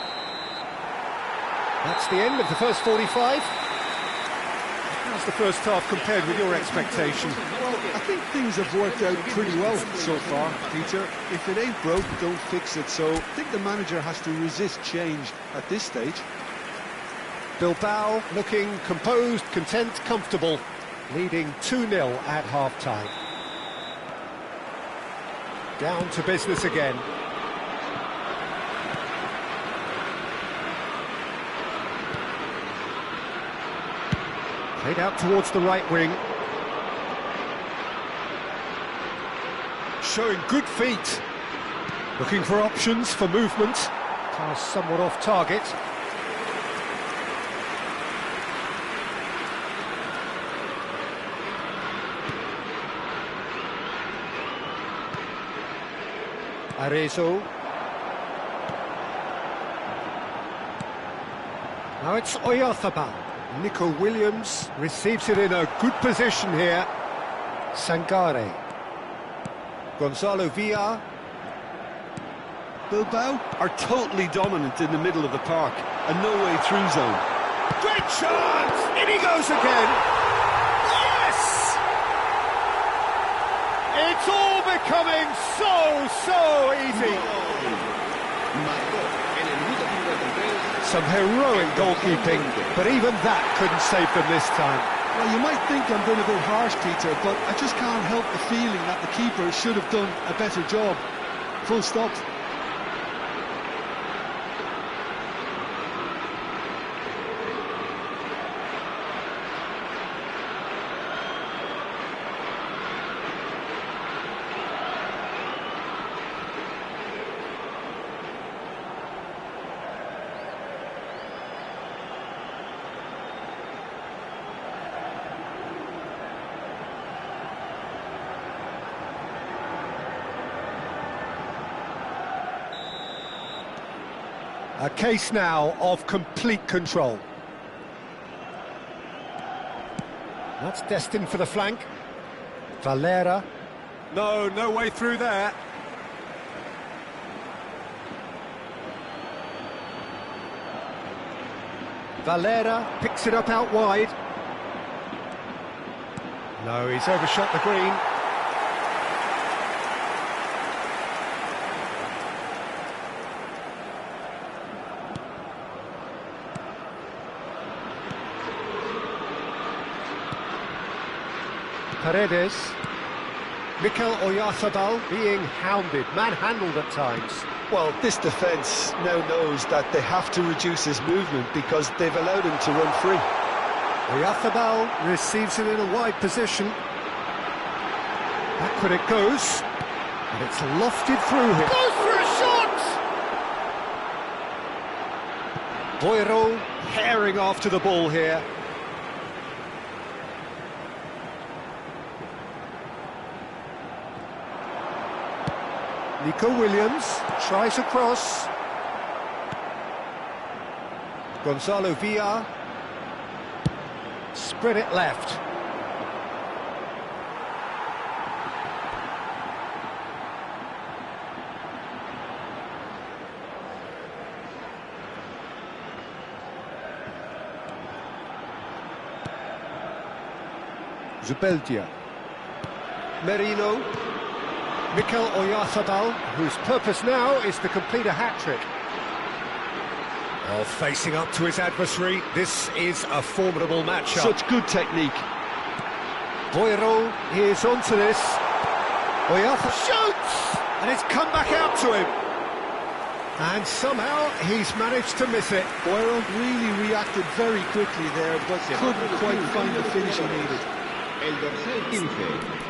That's the end of the first 45. How's the first half compared with your expectation? Well, I think things have worked out pretty well so far, Peter. If it ain't broke, don't fix it. So I think the manager has to resist change at this stage. Bilbao looking composed, content, comfortable, leading 2-0 at half-time. Down to business again. Played out towards the right wing. showing good feet. Looking for options for movement. Pass somewhat off target. Arezzo. Now it's Oyarzabal. Nico Williams receives it in a good position here. Sangare. Gonzalo Villar. Bilbao are totally dominant in the middle of the park, a no-way through zone. Great chance! In he goes again! Yes! It's all becoming so easy. Some heroic goalkeeping, but even that couldn't save them this time. Well, you might think I'm being a bit harsh, Peter, but I just can't help the feeling that the keeper should have done a better job. Full stop. A case now of complete control. That's destined for the flank. Valera. No way through there. Valera picks it up out wide. No, he's overshot the green. Paredes. Mikel Oyarzabal being hounded, manhandled at times. Well, this defence now knows that they have to reduce his movement because they've allowed him to run free. Oyarzabal receives it in a wide position. Backward it goes, and it's lofted through him. Goes for a shot! Boiro herring after the ball here. Nico Williams tries a cross. Gonzalo Villar. Spread it left. Zubeldia. Merino. Mikel Oyarzabal, whose purpose now is to complete a hat-trick. Oh, facing up to his adversary, this is a formidable matchup. Such good technique. Boiro is onto this. Oyarzabal shoots! And it's come back out to him. And somehow he's managed to miss it. Boiro really reacted very quickly there, but couldn't quite find the finish he needed. El dorsal 15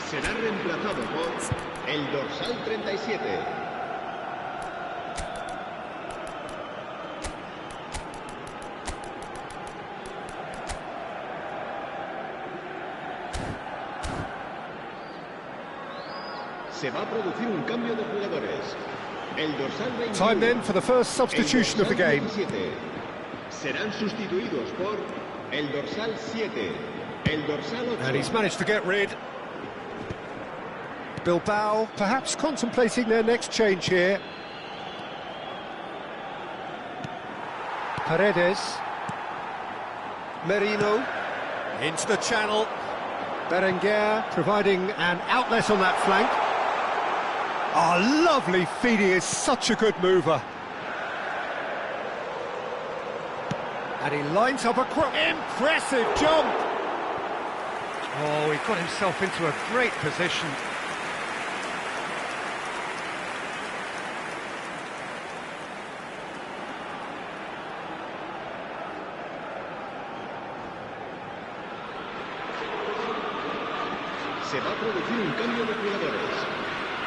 será reemplazado por el dorsal 37. Se va a producir un cambio de jugadores. El dorsal 21. Time then for the first substitution of the game. 27. Serán sustituidos por el dorsal 7, el dorsal 8. And he's managed to get rid. Bilbao perhaps contemplating their next change here. Paredes. Merino. Into the channel. Berenguer providing an outlet on that flank. Oh, lovely feed, he is such a good mover. And he lines up a cross. Impressive jump! Oh, he got himself into a great position. Se va a producir un cambio de jugadores.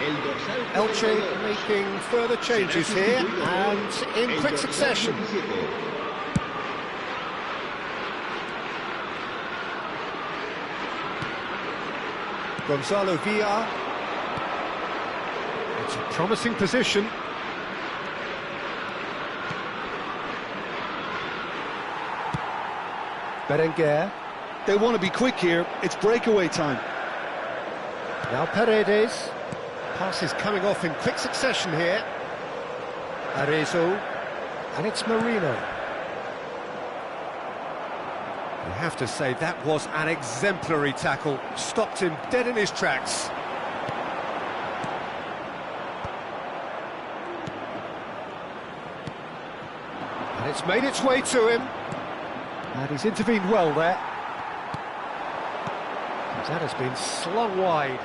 El dorsal Elche 42. making further changes here and in El quick dorsal succession. 17. Gonzalo Villa. It's a promising position. Berenguer. They want to be quick here. It's breakaway time. Now Paredes. Pass is coming off in quick succession here. Arezzo. And it's Marino. You have to say that was an exemplary tackle. Stopped him dead in his tracks. And it's made its way to him. And he's intervened well there. That has been slung wide.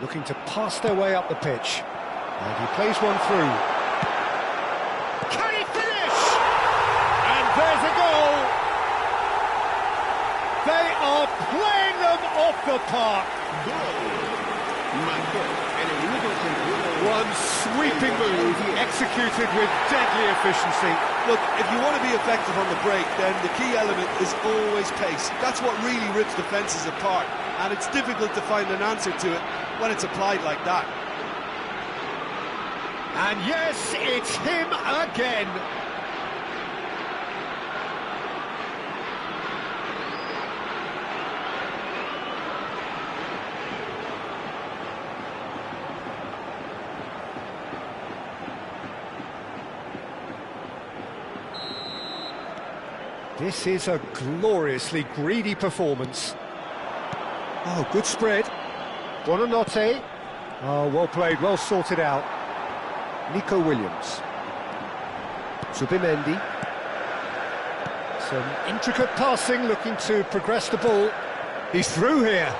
Looking to pass their way up the pitch. And he plays one through. Can he finish? And there's a goal! They are playing them off the park. Marcó en el minuto 81. One sweeping move, executed with deadly efficiency. Look, if you want to be effective on the break, then the key element is always pace. That's what really rips defences apart, and it's difficult to find an answer to it when it's applied like that. And yes, it's him again. This is a gloriously greedy performance. Oh, good spread. Buonanotte. Oh, well played, well sorted out. Nico Williams. Zubimendi. Some intricate passing, looking to progress the ball. He's through here.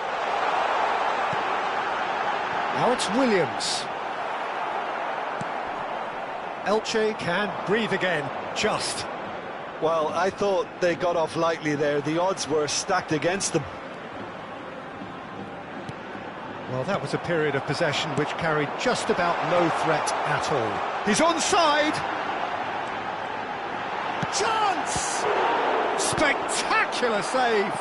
Now it's Williams. Elche can breathe again, just. Well, I thought they got off lightly there. The odds were stacked against them. Well, that was a period of possession which carried just about no threat at all. He's onside! Chance! Spectacular save!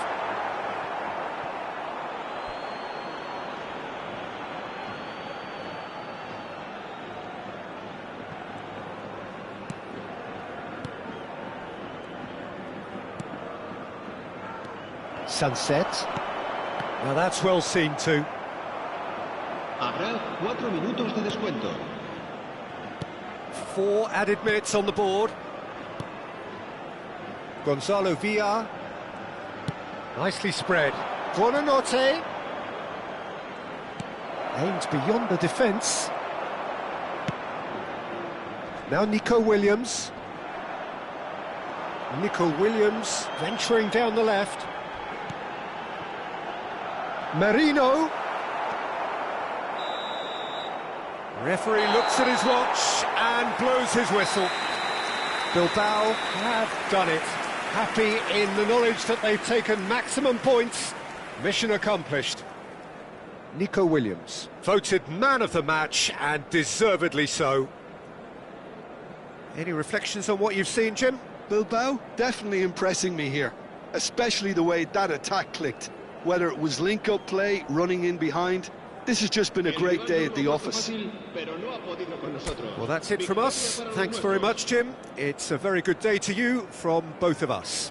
Sunset. Now that's well seen too. Habrá 4 minutos de descuento. 4 added minutes on the board. Gonzalo Villa. Nicely spread. Buonanotte. Aimed beyond the defence. Now Nico Williams. Nico Williams venturing down the left. Marino. Referee looks at his watch and blows his whistle. Bilbao have done it. Happy in the knowledge that they've taken maximum points. Mission accomplished. Nico Williams, voted man of the match, and deservedly so. Any reflections on what you've seen, Jim? Bilbao definitely impressing me here, especially the way that attack clicked. Whether it was link-up play, running in behind, this has just been a great day at the office. Well, that's it from us. Thanks very much, Jim. It's a very good day to you from both of us.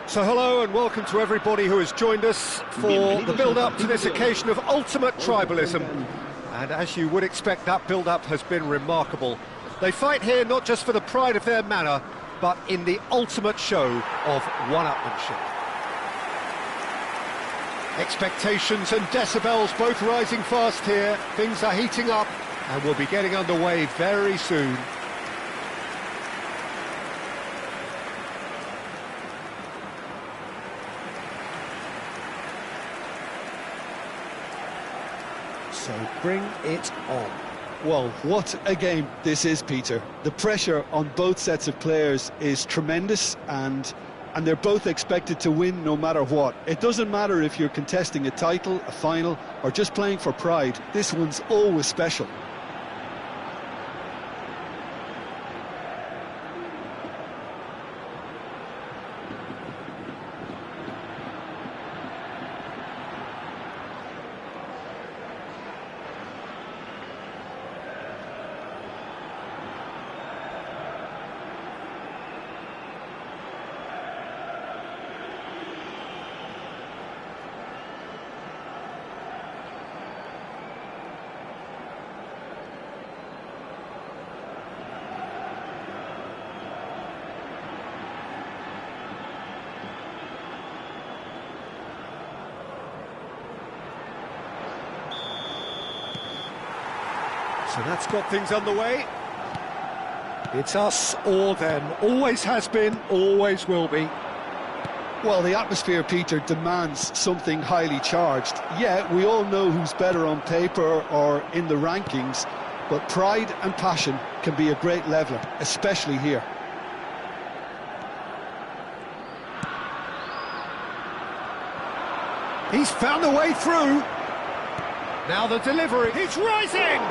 So hello and welcome to everybody who has joined us for the build-up to this occasion of ultimate tribalism. And as you would expect, that build-up has been remarkable. They fight here not just for the pride of their manor, but in the ultimate show of one-upmanship. Expectations and decibels both rising fast here. Things are heating up and we'll be getting underway very soon. So bring it on. Well, what a game this is, Peter. The pressure on both sets of players is tremendous, and they're both expected to win no matter what. It doesn't matter if you're contesting a title, a final, or just playing for pride. This one's always special. So that's got things underway. It's us or them. Always has been, always will be. Well, the atmosphere, Peter, demands something highly charged. Yeah, we all know who's better on paper or in the rankings, but pride and passion can be a great leveler, especially here. He's found a way through. Now the delivery. He's rising!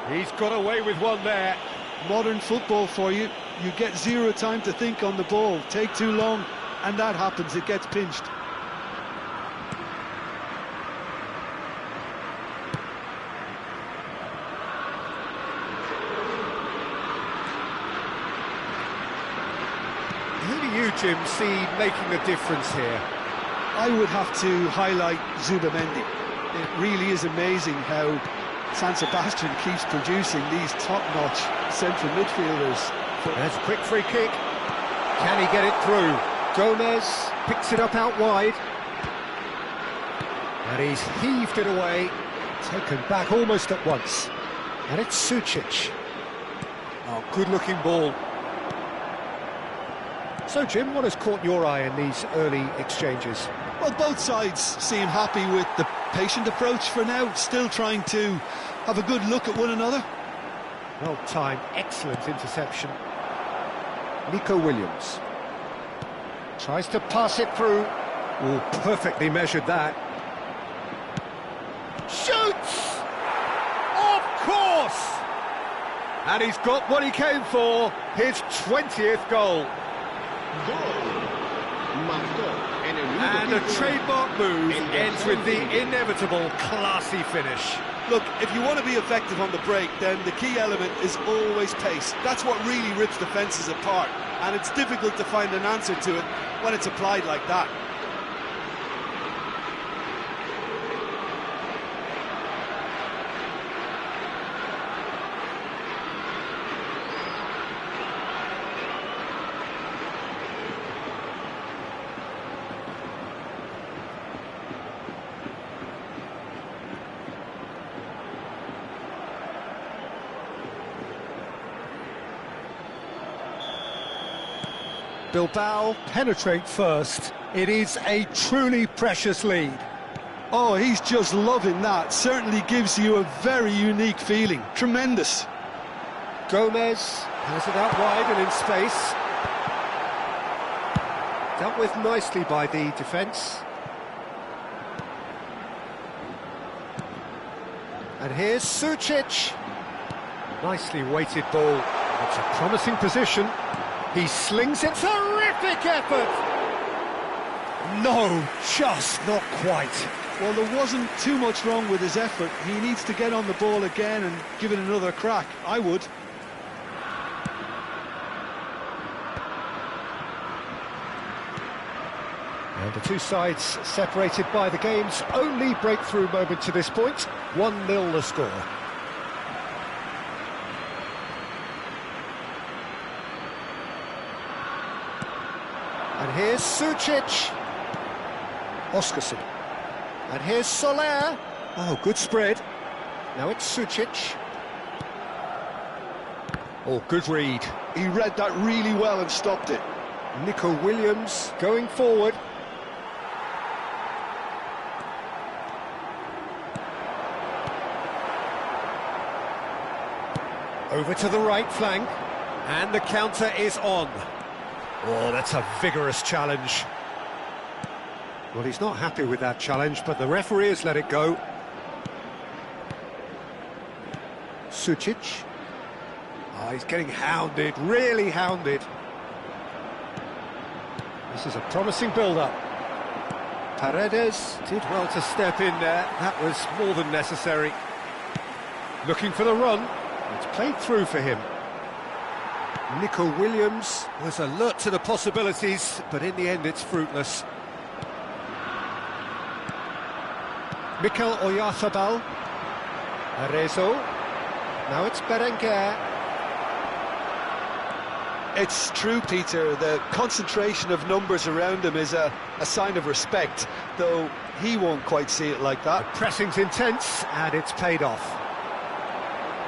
He's got away with one there. Modern football for you. You get zero time to think on the ball. Take too long, and that happens. It gets pinched. Who do you, Jim, see making the difference here? I would have to highlight Zubamendi. It really is amazing how San Sebastian keeps producing these top-notch central midfielders. There's a quick free kick. Can he get it through? Gomez picks it up out wide. And he's heaved it away. Taken back almost at once. And it's Sucic. Oh, good-looking ball. So, Jim, what has caught your eye in these early exchanges? Well, both sides seem happy with the patient approach for now, still trying to have a good look at one another. Well timed, excellent interception. Nico Williams tries to pass it through. Oh, perfectly measured that. Shoots! Of course! And he's got what he came for, his 20th goal. And a trademark move ends with the inevitable classy finish. Look, if you want to be effective on the break, then the key element is always pace. That's what really rips defences apart, and it's difficult to find an answer to it when it's applied like that. Bilbao penetrate first. It is a truly precious lead. Oh, he's just loving that. Certainly gives you a very unique feeling. Tremendous. Gomez has it out wide and in space. Dealt with nicely by the defence. And here's Sucic. Nicely weighted ball. It's a promising position. He slings it. Terrific effort! No, just not quite. Well, there wasn't too much wrong with his effort. He needs to get on the ball again and give it another crack. I would. And the two sides separated by the game's only breakthrough moment to this point. 1-0 the score. And here's Sucic. Oscarson. And here's Soler. Oh, good spread. Now it's Sucic. Oh, good read. He read that really well and stopped it. Nico Williams going forward. Over to the right flank. And the counter is on. Oh, that's a vigorous challenge. Well, he's not happy with that challenge, but the referee has let it go. Sucic. Oh, he's getting hounded, really hounded. This is a promising build-up. Paredes did well to step in there. That was more than necessary. Looking for the run. It's played through for him. Nico Williams was alert to the possibilities, but in the end it's fruitless. Mikel Oyarzabal. Arezzo. Now it's Berenguer. It's true, Peter, the concentration of numbers around him is a sign of respect, though he won't quite see it like that. The pressing's intense, and it's paid off.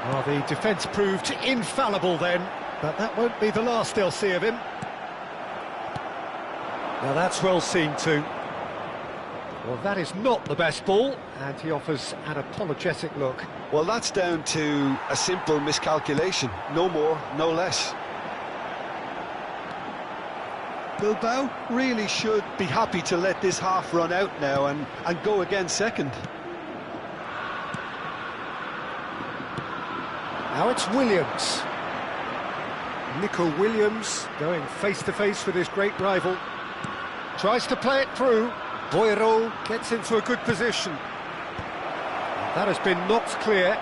Well, the defence proved infallible then, but that won't be the last they'll see of him. Now that's well seen too. Well, that is not the best ball, and he offers an apologetic look. Well, that's down to a simple miscalculation, no more, no less. Bilbao really should be happy to let this half run out now and go again second. Now it's Williams. Nico Williams going face-to-face with his great rival. Tries to play it through. Boiro gets into a good position. That has been knocked clear.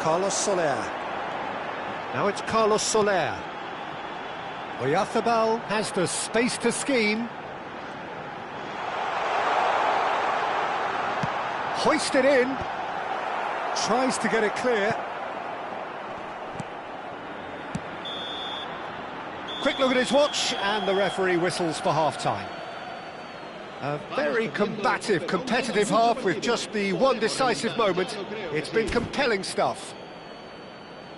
Carlos Soler. Now it's Carlos Soler. Oyarzabal has the space to scheme. Hoisted in. Tries to get it clear. Quick look at his watch, and the referee whistles for half-time. A very combative, competitive half with just the one decisive moment. It's been compelling stuff.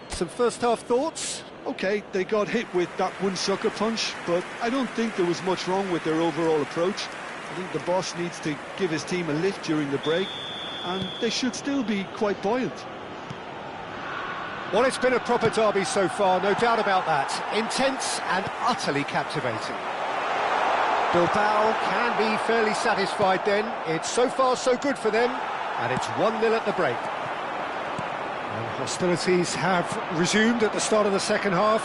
Some first-half thoughts? OK, they got hit with that one sucker punch, but I don't think there was much wrong with their overall approach. I think the boss needs to give his team a lift during the break, and they should still be quite buoyant. Well, it's been a proper derby so far, no doubt about that. Intense and utterly captivating. Bilbao can be fairly satisfied then. It's so far so good for them, and it's 1-0 at the break. And hostilities have resumed at the start of the second half.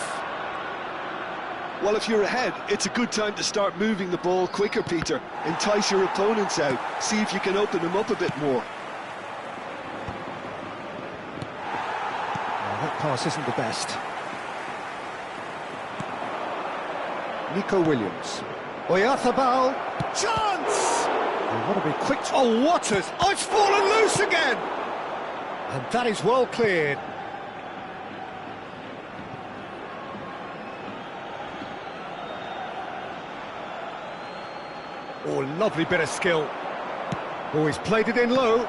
Well, if you're ahead, it's a good time to start moving the ball quicker, Peter. Entice your opponents out, see if you can open them up a bit more. That pass isn't the best. Nico Williams. Oyarzabal. Chance! They want to be quick. Oh, Waters! Oh, it's fallen loose again! And that is well cleared. Oh, lovely bit of skill. Oh, he's played it in low.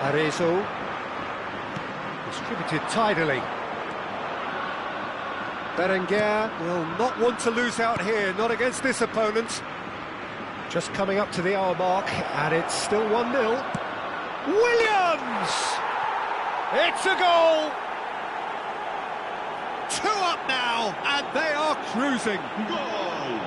Arezzo. Distributed tidily. Berenguer will not want to lose out here, not against this opponent. Just coming up to the hour mark, and it's still 1-0. Williams! It's a goal! 2 up now, and they are cruising. Goal!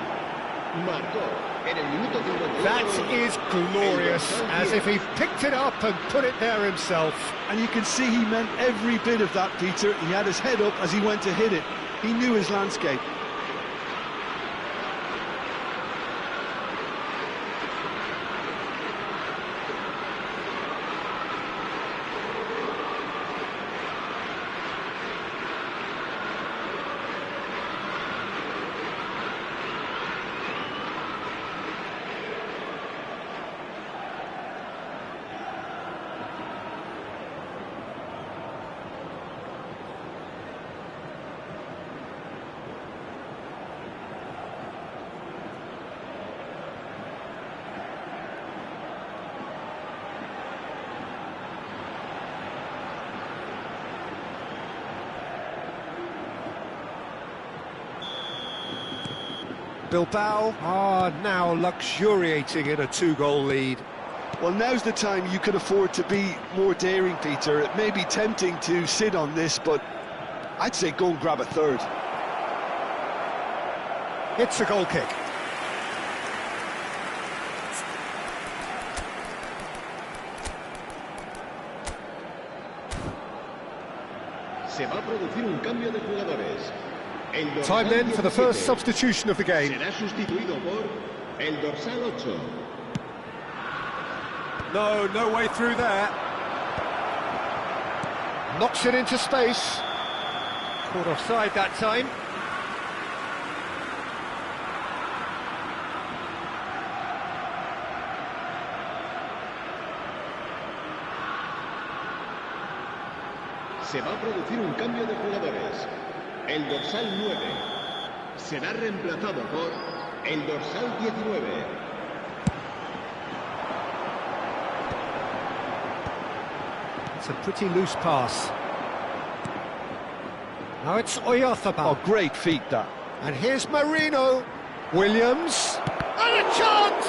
Marcó en el minuto 58. That is glorious, as if he picked it up and put it there himself. And you can see he meant every bit of that, Peter. He had his head up as he went to hit it. He knew his landscape. Bilbao are now luxuriating in a two-goal lead. Well, now's the time you can afford to be more daring, Peter. It may be tempting to sit on this, but I'd say go and grab a third. It's a goal kick. Se va a producir un cambio de jugadores. Time then for the first substitution of the game. Será sustituido por el dorsal 8. No way through there. Knocks it into space. Caught offside that time. Se va a producir un cambio de jugadores. El dorsal 9 será reemplazado por el dorsal 19. It's a pretty loose pass. Now it's Oyarzabal. Oh, great feat, that. And here's Marino. Williams. And a chance!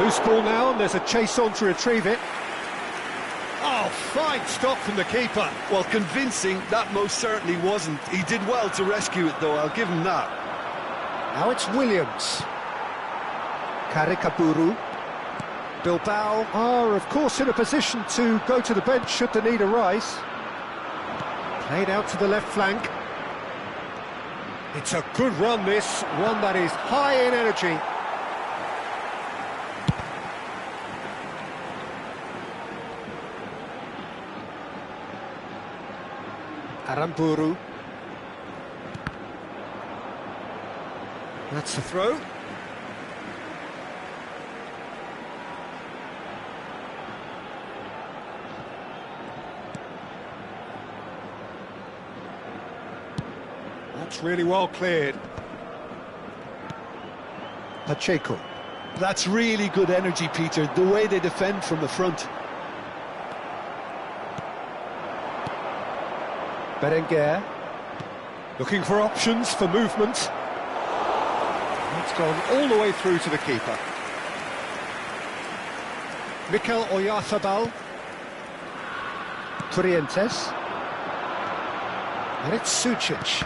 Loose ball now, and there's a chase on to retrieve it. Oh, fine stop from the keeper. Well, convincing, that most certainly wasn't. He did well to rescue it, though, I'll give him that. Now it's Williams. Karikaburu. Bilbao are, of course, in a position to go to the bench should the need arise. Played out to the left flank. It's a good run, this. One that is high in energy. Aramburu. That's the throw. That's really well cleared. Pacheco. That's really good energy, Peter, the way they defend from the front. Berenguer. Looking for options for movement. It's gone all the way through to the keeper. Mikel Oyarzabal. Torrientes. And it's Sucic.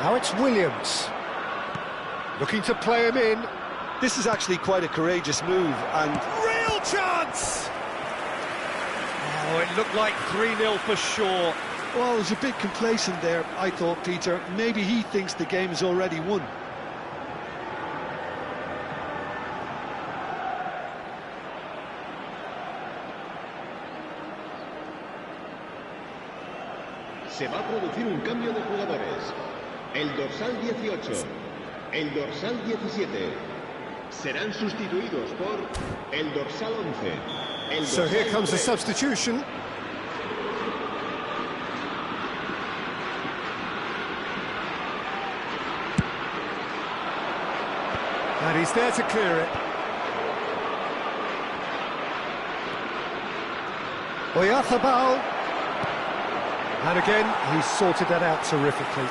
Now it's Williams. Looking to play him in. This is actually quite a courageous move, and... Real chance! Oh, it looked like 3-0 for sure. Well, it was a bit complacent there, I thought, Peter. Maybe he thinks the game is already won. Se va a producir un cambio de jugadores. El dorsal 18, el dorsal 17 serán sustituidos por el dorsal 11. El So here dorsal comes the 3. substitution. And he's there to clear it. Oyarzabal. And again, he's sorted that out terrifically.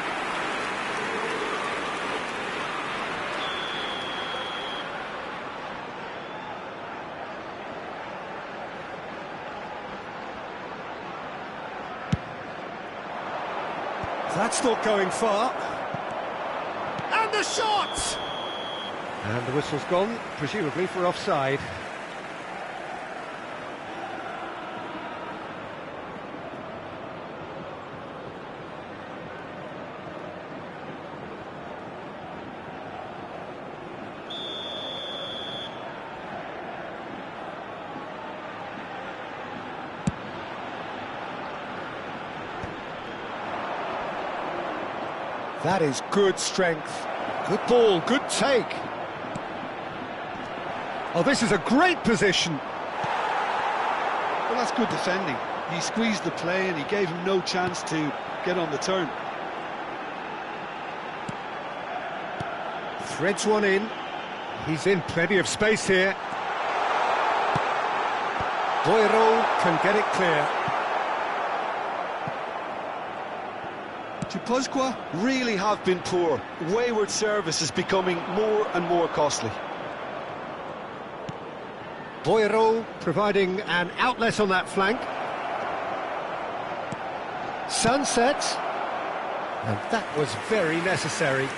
That's not going far. And And the shot! And the whistle's gone, presumably for offside. That is good strength. Good ball, good take. Oh, this is a great position. Well, that's good defending. He squeezed the play and he gave him no chance to get on the turn. Threads one in. He's in plenty of space here. Boiro can get it clear. Chupuzqua really have been poor. Wayward service is becoming more and more costly. Boiro providing an outlet on that flank. Sunset. And that was very necessary.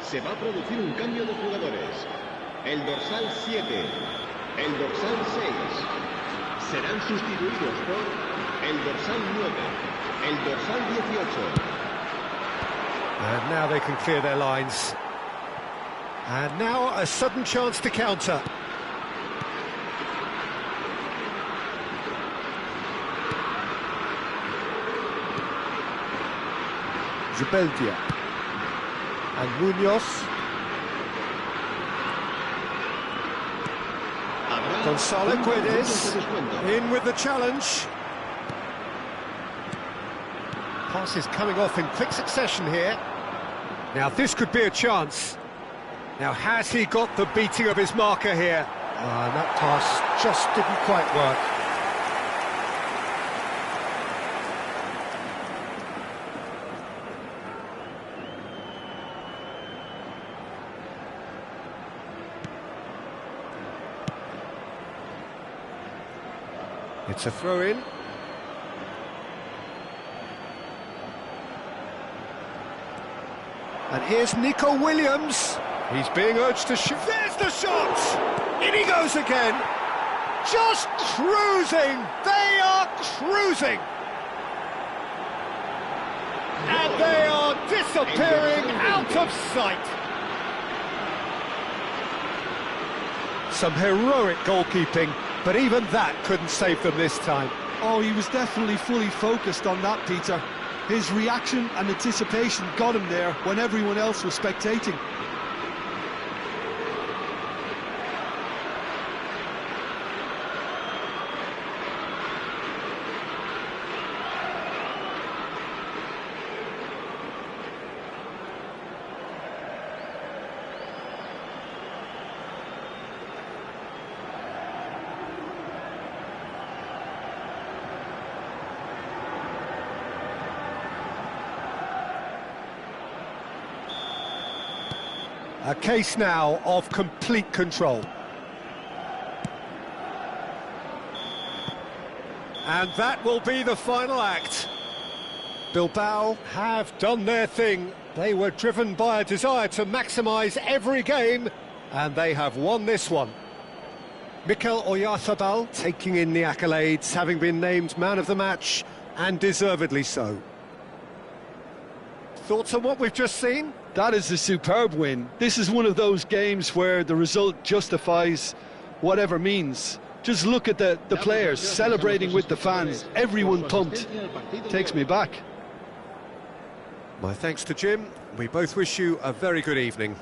Se va a producir un cambio de jugadores. El dorsal 7, el dorsal 6 serán sustituidos por el dorsal 9, el dorsal 18. And now they can clear their lines. And now a sudden chance to counter. Zubeldia. And Munoz. Gonzalo Guedes in with the challenge. Pass is coming off in quick succession here. Now this could be a chance. Now has he got the beating of his marker here? That pass just didn't quite work. It's a throw-in. And here's Nico Williams. He's being urged to shoot. There's the shot! In he goes again. Just cruising. They are cruising. And they are disappearing out of sight. Some heroic goalkeeping, but even that couldn't save them this time. Oh, he was definitely fully focused on that, Peter. His reaction and anticipation got him there when everyone else was spectating. A case now of complete control. And that will be the final act. Bilbao have done their thing. They were driven by a desire to maximise every game, and they have won this one. Mikel Oyarzabal taking in the accolades, having been named man of the match, and deservedly so. Thoughts on what we've just seen? That is a superb win. This is one of those games where the result justifies whatever means. Just look at the players celebrating with the fans. Everyone pumped. Takes me back. My thanks to Jim. We both wish you a very good evening.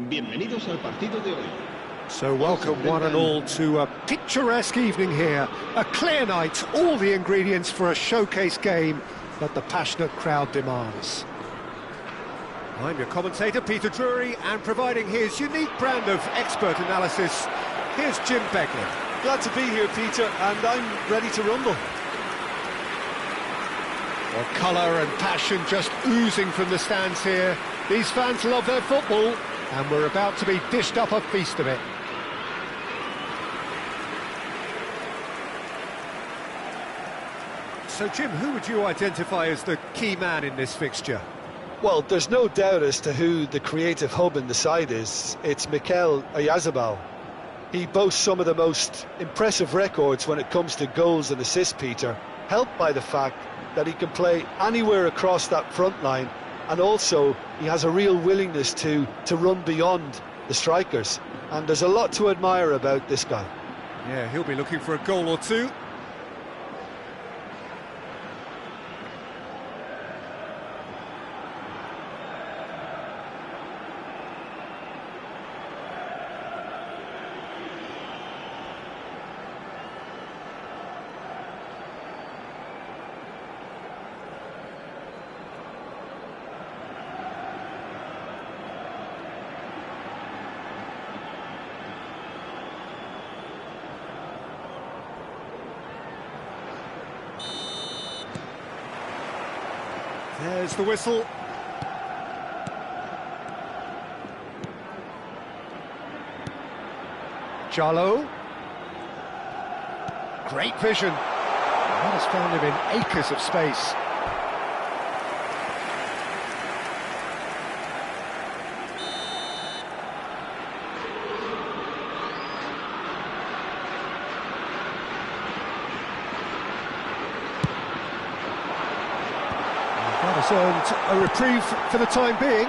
Bienvenidos al partido de hoy. So welcome one and all to a picturesque evening here. A clear night, all the ingredients for a showcase game that the passionate crowd demands. I'm your commentator, Peter Drury, and providing his unique brand of expert analysis, here's Jim Begley. Glad to be here, Peter, and I'm ready to rumble. Well, colour and passion just oozing from the stands here. These fans love their football, and we're about to be dished up a feast of it. So, Jim, who would you identify as the key man in this fixture? Well, there's no doubt as to who the creative hub in the side is. It's Mikel Oyarzabal. He boasts some of the most impressive records when it comes to goals and assists, Peter, helped by the fact that he can play anywhere across that front line, and also he has a real willingness to run beyond the strikers. And there's a lot to admire about this guy. Yeah, he'll be looking for a goal or two. There's the whistle. Jallo. Great vision. That has found him in acres of space. That has earned a reprieve for the time being.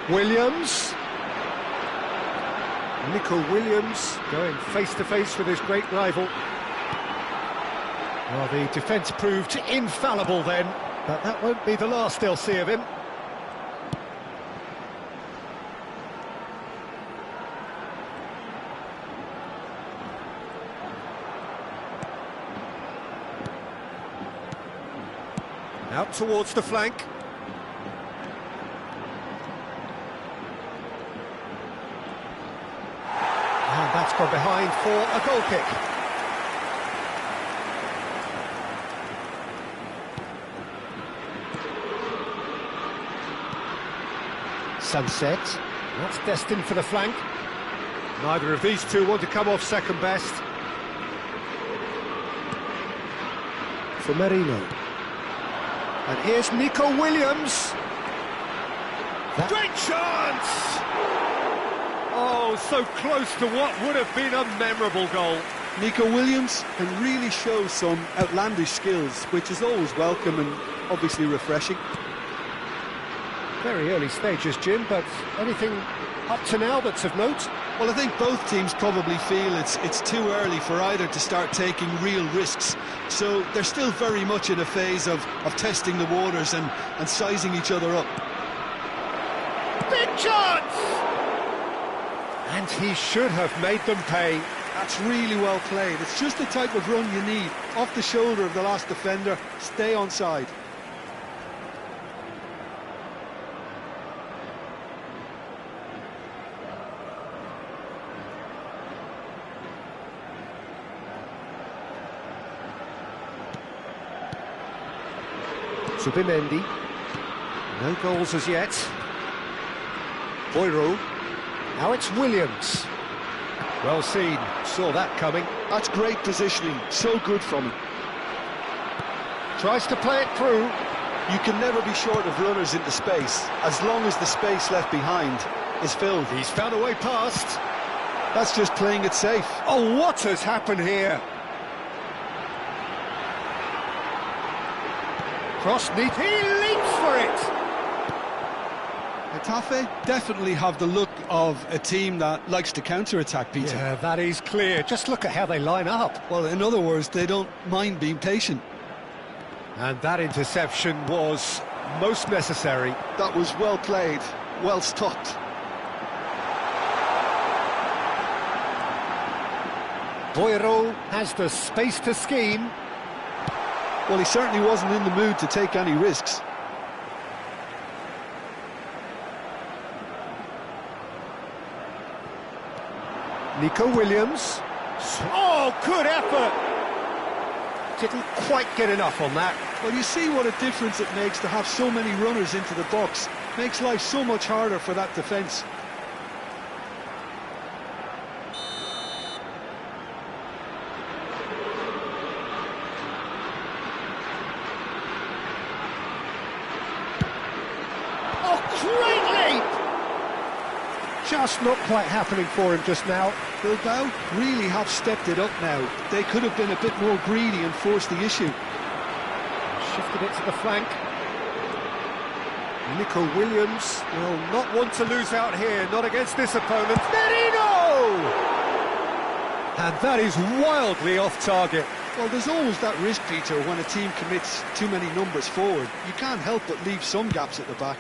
Williams. Nico Williams going face-to-face with his great rival. Well, the defence proved infallible then, but that won't be the last they'll see of him. Out towards the flank. And that's gone behind for a goal kick. Sunset. That's destined for the flank. Neither of these two want to come off second best. For Merino. And here's Nico Williams. Great chance! Oh, so close to what would have been a memorable goal. Nico Williams can really show some outlandish skills, which is always welcome and obviously refreshing. Very early stages, Jim, but anything up to now that's of note? Well, I think both teams probably feel it's too early for either to start taking real risks. So they're still very much in a phase of testing the waters and sizing each other up. Big chance! And he should have made them pay. That's really well played. It's just the type of run you need. Off the shoulder of the last defender, stay onside. Zubimendi. No goals as yet. Boiro. Now it's Williams. Well seen. Saw that coming. That's great positioning. So good from him. Tries to play it through. You can never be short of runners into space, as long as the space left behind is filled. He's found a way past. That's just playing it safe. Oh, what has happened here? Cross neat. He leaps for it. A Getafe definitely have the look of a team that likes to counter-attack, Peter. Yeah, that is clear. Just look at how they line up. Well, in other words, they don't mind being patient. And that interception was most necessary. That was well played, well stopped. Boiro has the space to scheme. Well, he certainly wasn't in the mood to take any risks. Nico Williams. Oh, good effort! Didn't quite get enough on that. Well, you see what a difference it makes to have so many runners into the box. Makes life so much harder for that defence. Just not quite happening for him just now. Bilbao really have stepped it up now. They could have been a bit more greedy and forced the issue. Shifted it to the flank. Nico Williams will not want to lose out here, not against this opponent. Merino! And that is wildly off target. Well, there's always that risk, Peter, when a team commits too many numbers forward. You can't help but leave some gaps at the back.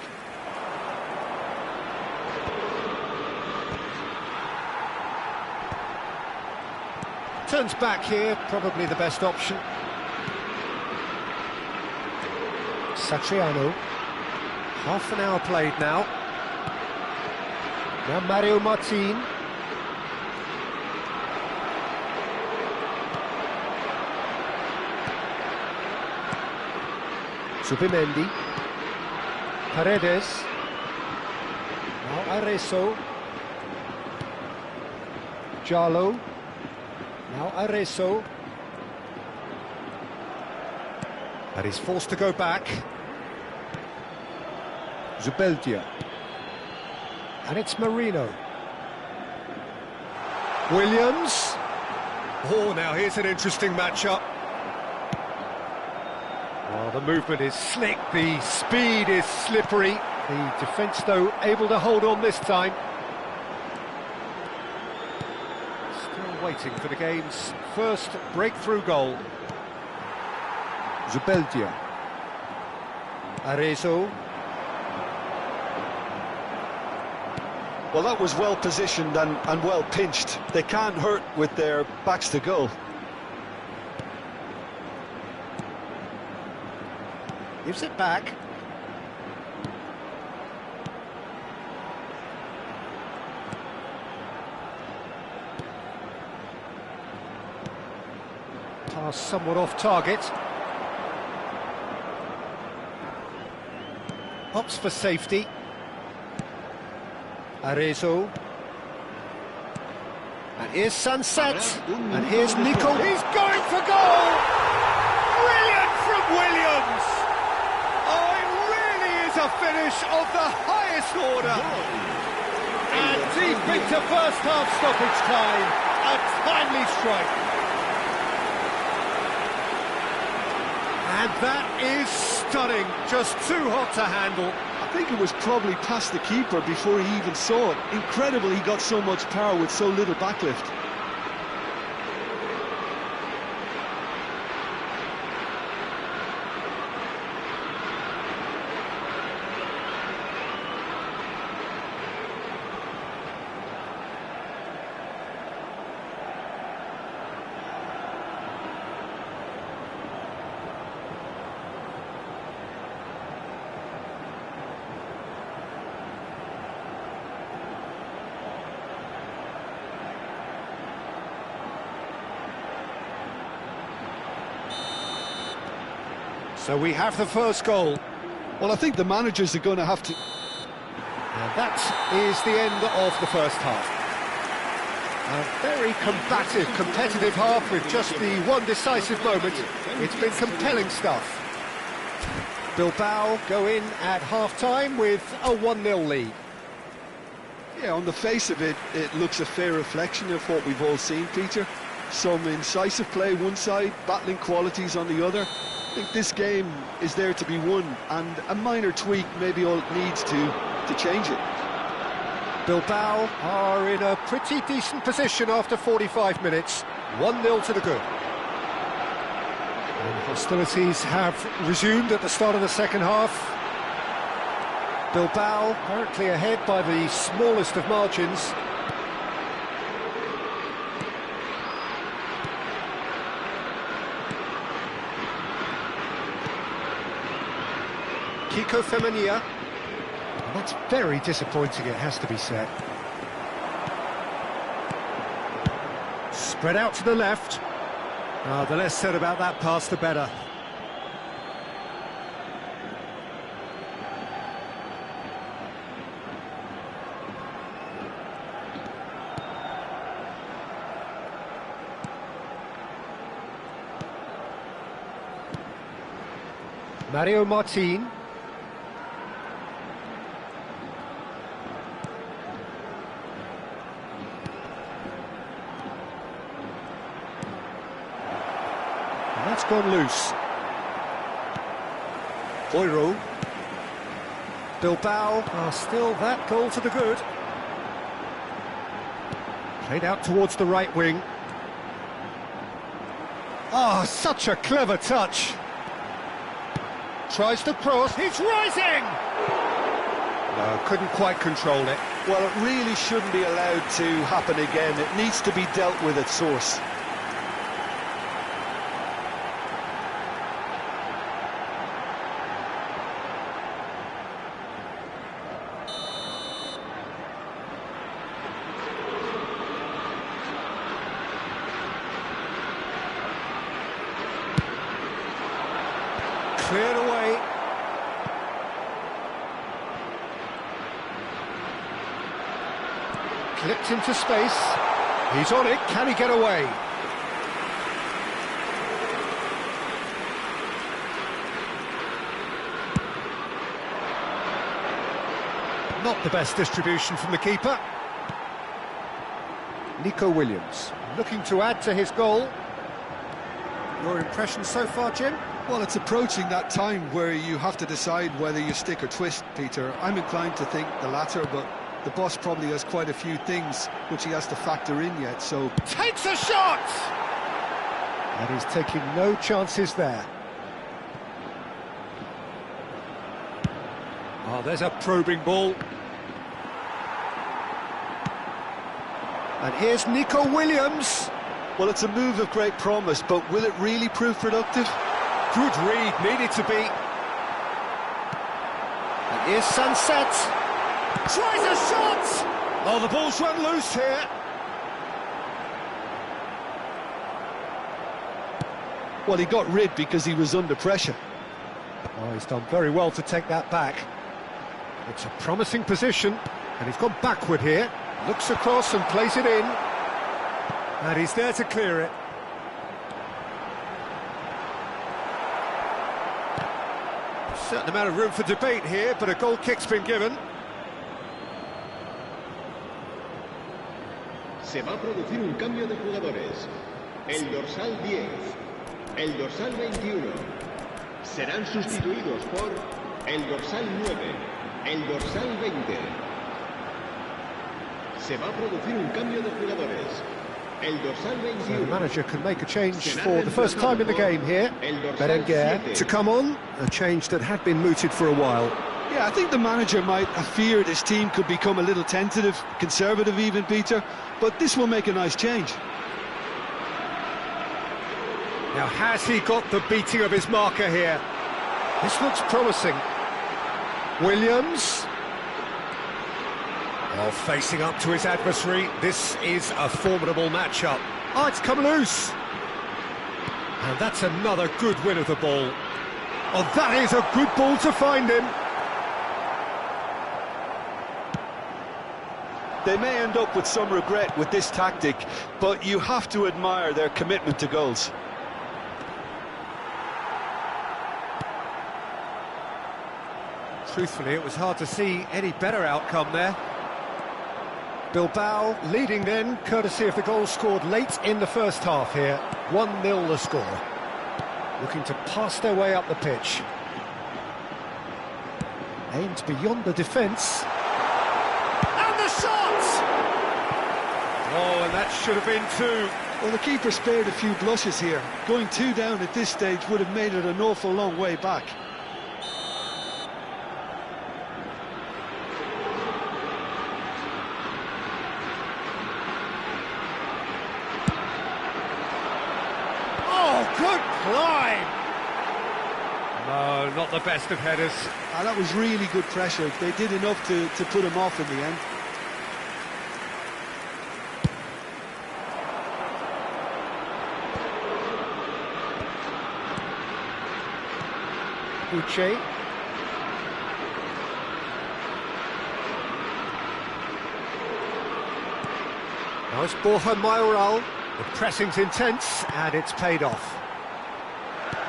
Turns back here, probably the best option. Satriano. Half an hour played now. Now Mario Martin. Zubimendi. Paredes. Now Arezzo. Jarlo. Now Arezzo. And he's forced to go back. Zubeldia. And it's Merino. Williams. Oh, now here's an interesting matchup. Well, the movement is slick, the speed is slippery. The defence, though, able to hold on this time. Waiting for the game's first breakthrough goal. Zubeldia. Arezzo. Well, that was well positioned and well pinched. They can't hurt with their backs to goal. Gives it back. Pass somewhat off target. Opts for safety. Arezzo. And here's Sunset. And here's Nico. He's going for goal! Brilliant from Williams! Oh, it really is a finish of the highest order. And deep into first half stoppage time. A timely strike. And that is stunning, just too hot to handle. I think it was probably past the keeper before he even saw it. Incredible he got so much power with so little backlift. So we have the first goal. Well, I think the managers are going to have to... And that is the end of the first half. A very combative, competitive half with just the one decisive moment. It's been compelling stuff. Bilbao go in at half-time with a 1-0 lead. Yeah, on the face of it, it looks a fair reflection of what we've all seen, Peter. some incisive play one side, battling qualities on the other. I think this game is there to be won, and a minor tweak maybe all it needs to change it. Bilbao are in a pretty decent position after 45 minutes. 1-0 to the good. And hostilities have resumed at the start of the second half. Bilbao currently ahead by the smallest of margins. Kiko Femenia. That's very disappointing, it has to be said. Spread out to the left. The less said about that pass, the better. Mario Martin. That's gone loose. Boiro. Bilbao are still that goal to the good. Played out towards the right wing. Oh, such a clever touch. Tries to cross. He's rising! No, couldn't quite control it. Well, it really shouldn't be allowed to happen again. It needs to be dealt with at source. Cleared away. Clipped into space. He's on it. Can he get away? Not the best distribution from the keeper. Nico Williams looking to add to his goal. Your impression so far, Jim? Well, it's approaching that time where you have to decide whether you stick or twist, Peter. I'm inclined to think the latter, but the boss probably has quite a few things which he has to factor in yet, so... Takes a shot! And he's taking no chances there. Oh, there's a probing ball. And here's Nico Williams. Well, it's a move of great promise, but will it really prove productive? Good read, needed to be. And here's Sunset. Tries a shot! Oh, the ball's run loose here. Well, he got rid because he was under pressure. Oh, he's done very well to take that back. It's a promising position, and he's gone backward here. Looks across and plays it in. And he's there to clear it. Certain amount of room for debate here, but a goal kick's been given. Se va a producir un cambio de jugadores. El dorsal 10, el dorsal 21. Serán sustituidos por el dorsal 9, el dorsal 20. Se va a producir un cambio de jugadores. El dorsal 21. So the manager can make a change for the first time in the game here. Berenguer to come on, a change that had been mooted for a while. Yeah, I think the manager might have feared his team could become a little tentative, conservative even, Peter, but this will make a nice change. Now, has he got the beating of his marker here? This looks promising. Williams. Oh, facing up to his adversary. This is a formidable matchup. Oh, it's come loose. And that's another good win of the ball. Oh, that is a good ball to find him. They may end up with some regret with this tactic, but you have to admire their commitment to goals. Truthfully, it was hard to see any better outcome there. Bilbao leading then, courtesy of the goal scored late in the first half here. 1-0 the score. Looking to pass their way up the pitch. Aims beyond the defence. And the shot! Oh, and that should have been two. Well, the keeper spared a few blushes here. Going 2 down at this stage would have made it an awful long way back. Oh, good climb! No, not the best of headers. That was really good pressure. They did enough to put him off in the end. Uche. Now it's Borja Mayoral. The pressing's intense, and it's paid off.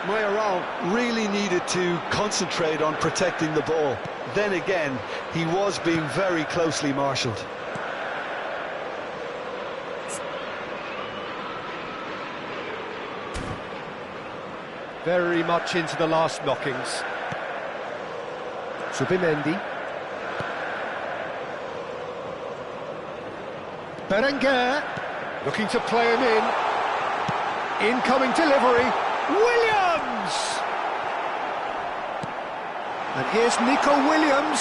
Mayoral really needed to concentrate on protecting the ball. Then again, he was being very closely marshalled. Very much into the last knockings. Zubimendi. Berenguer, looking to play him in. Incoming delivery. Williams! And here's Nico Williams.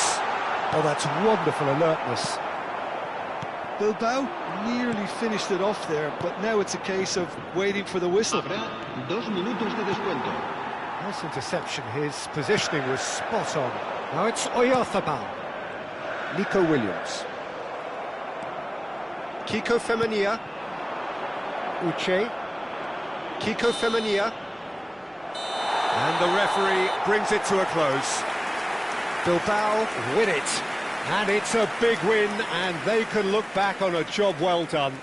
Oh, that's wonderful alertness. Bilbao nearly finished it off there, but now it's a case of waiting for the whistle. Habrá 2 minutos de descuento. Nice interception, his positioning was spot on. Now it's Oyarzabal. Nico Williams. Kiko Femenia. Uche. Kiko Femenia. And the referee brings it to a close. Bilbao win it. And it's a big win, and they can look back on a job well done.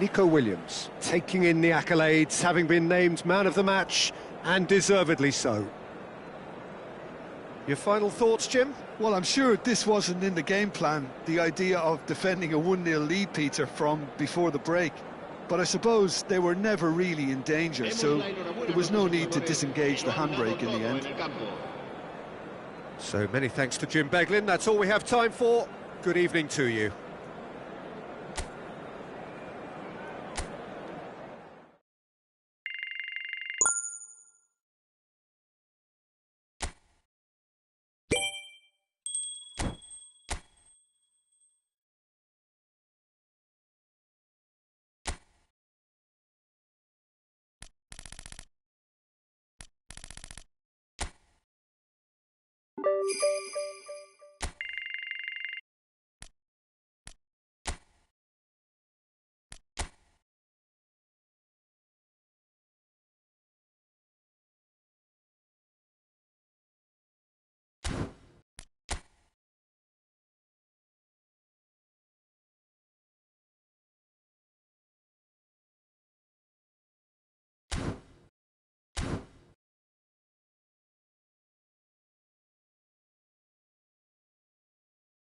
Nico Williams taking in the accolades, having been named man of the match, and deservedly so. Your final thoughts, Jim? Well, I'm sure this wasn't in the game plan, the idea of defending a 1-0 lead, Peter, from before the break. But I suppose they were never really in danger, so there was no need to disengage the handbrake in the end. So many thanks to Jim Beglin. That's all we have time for. Good evening to you.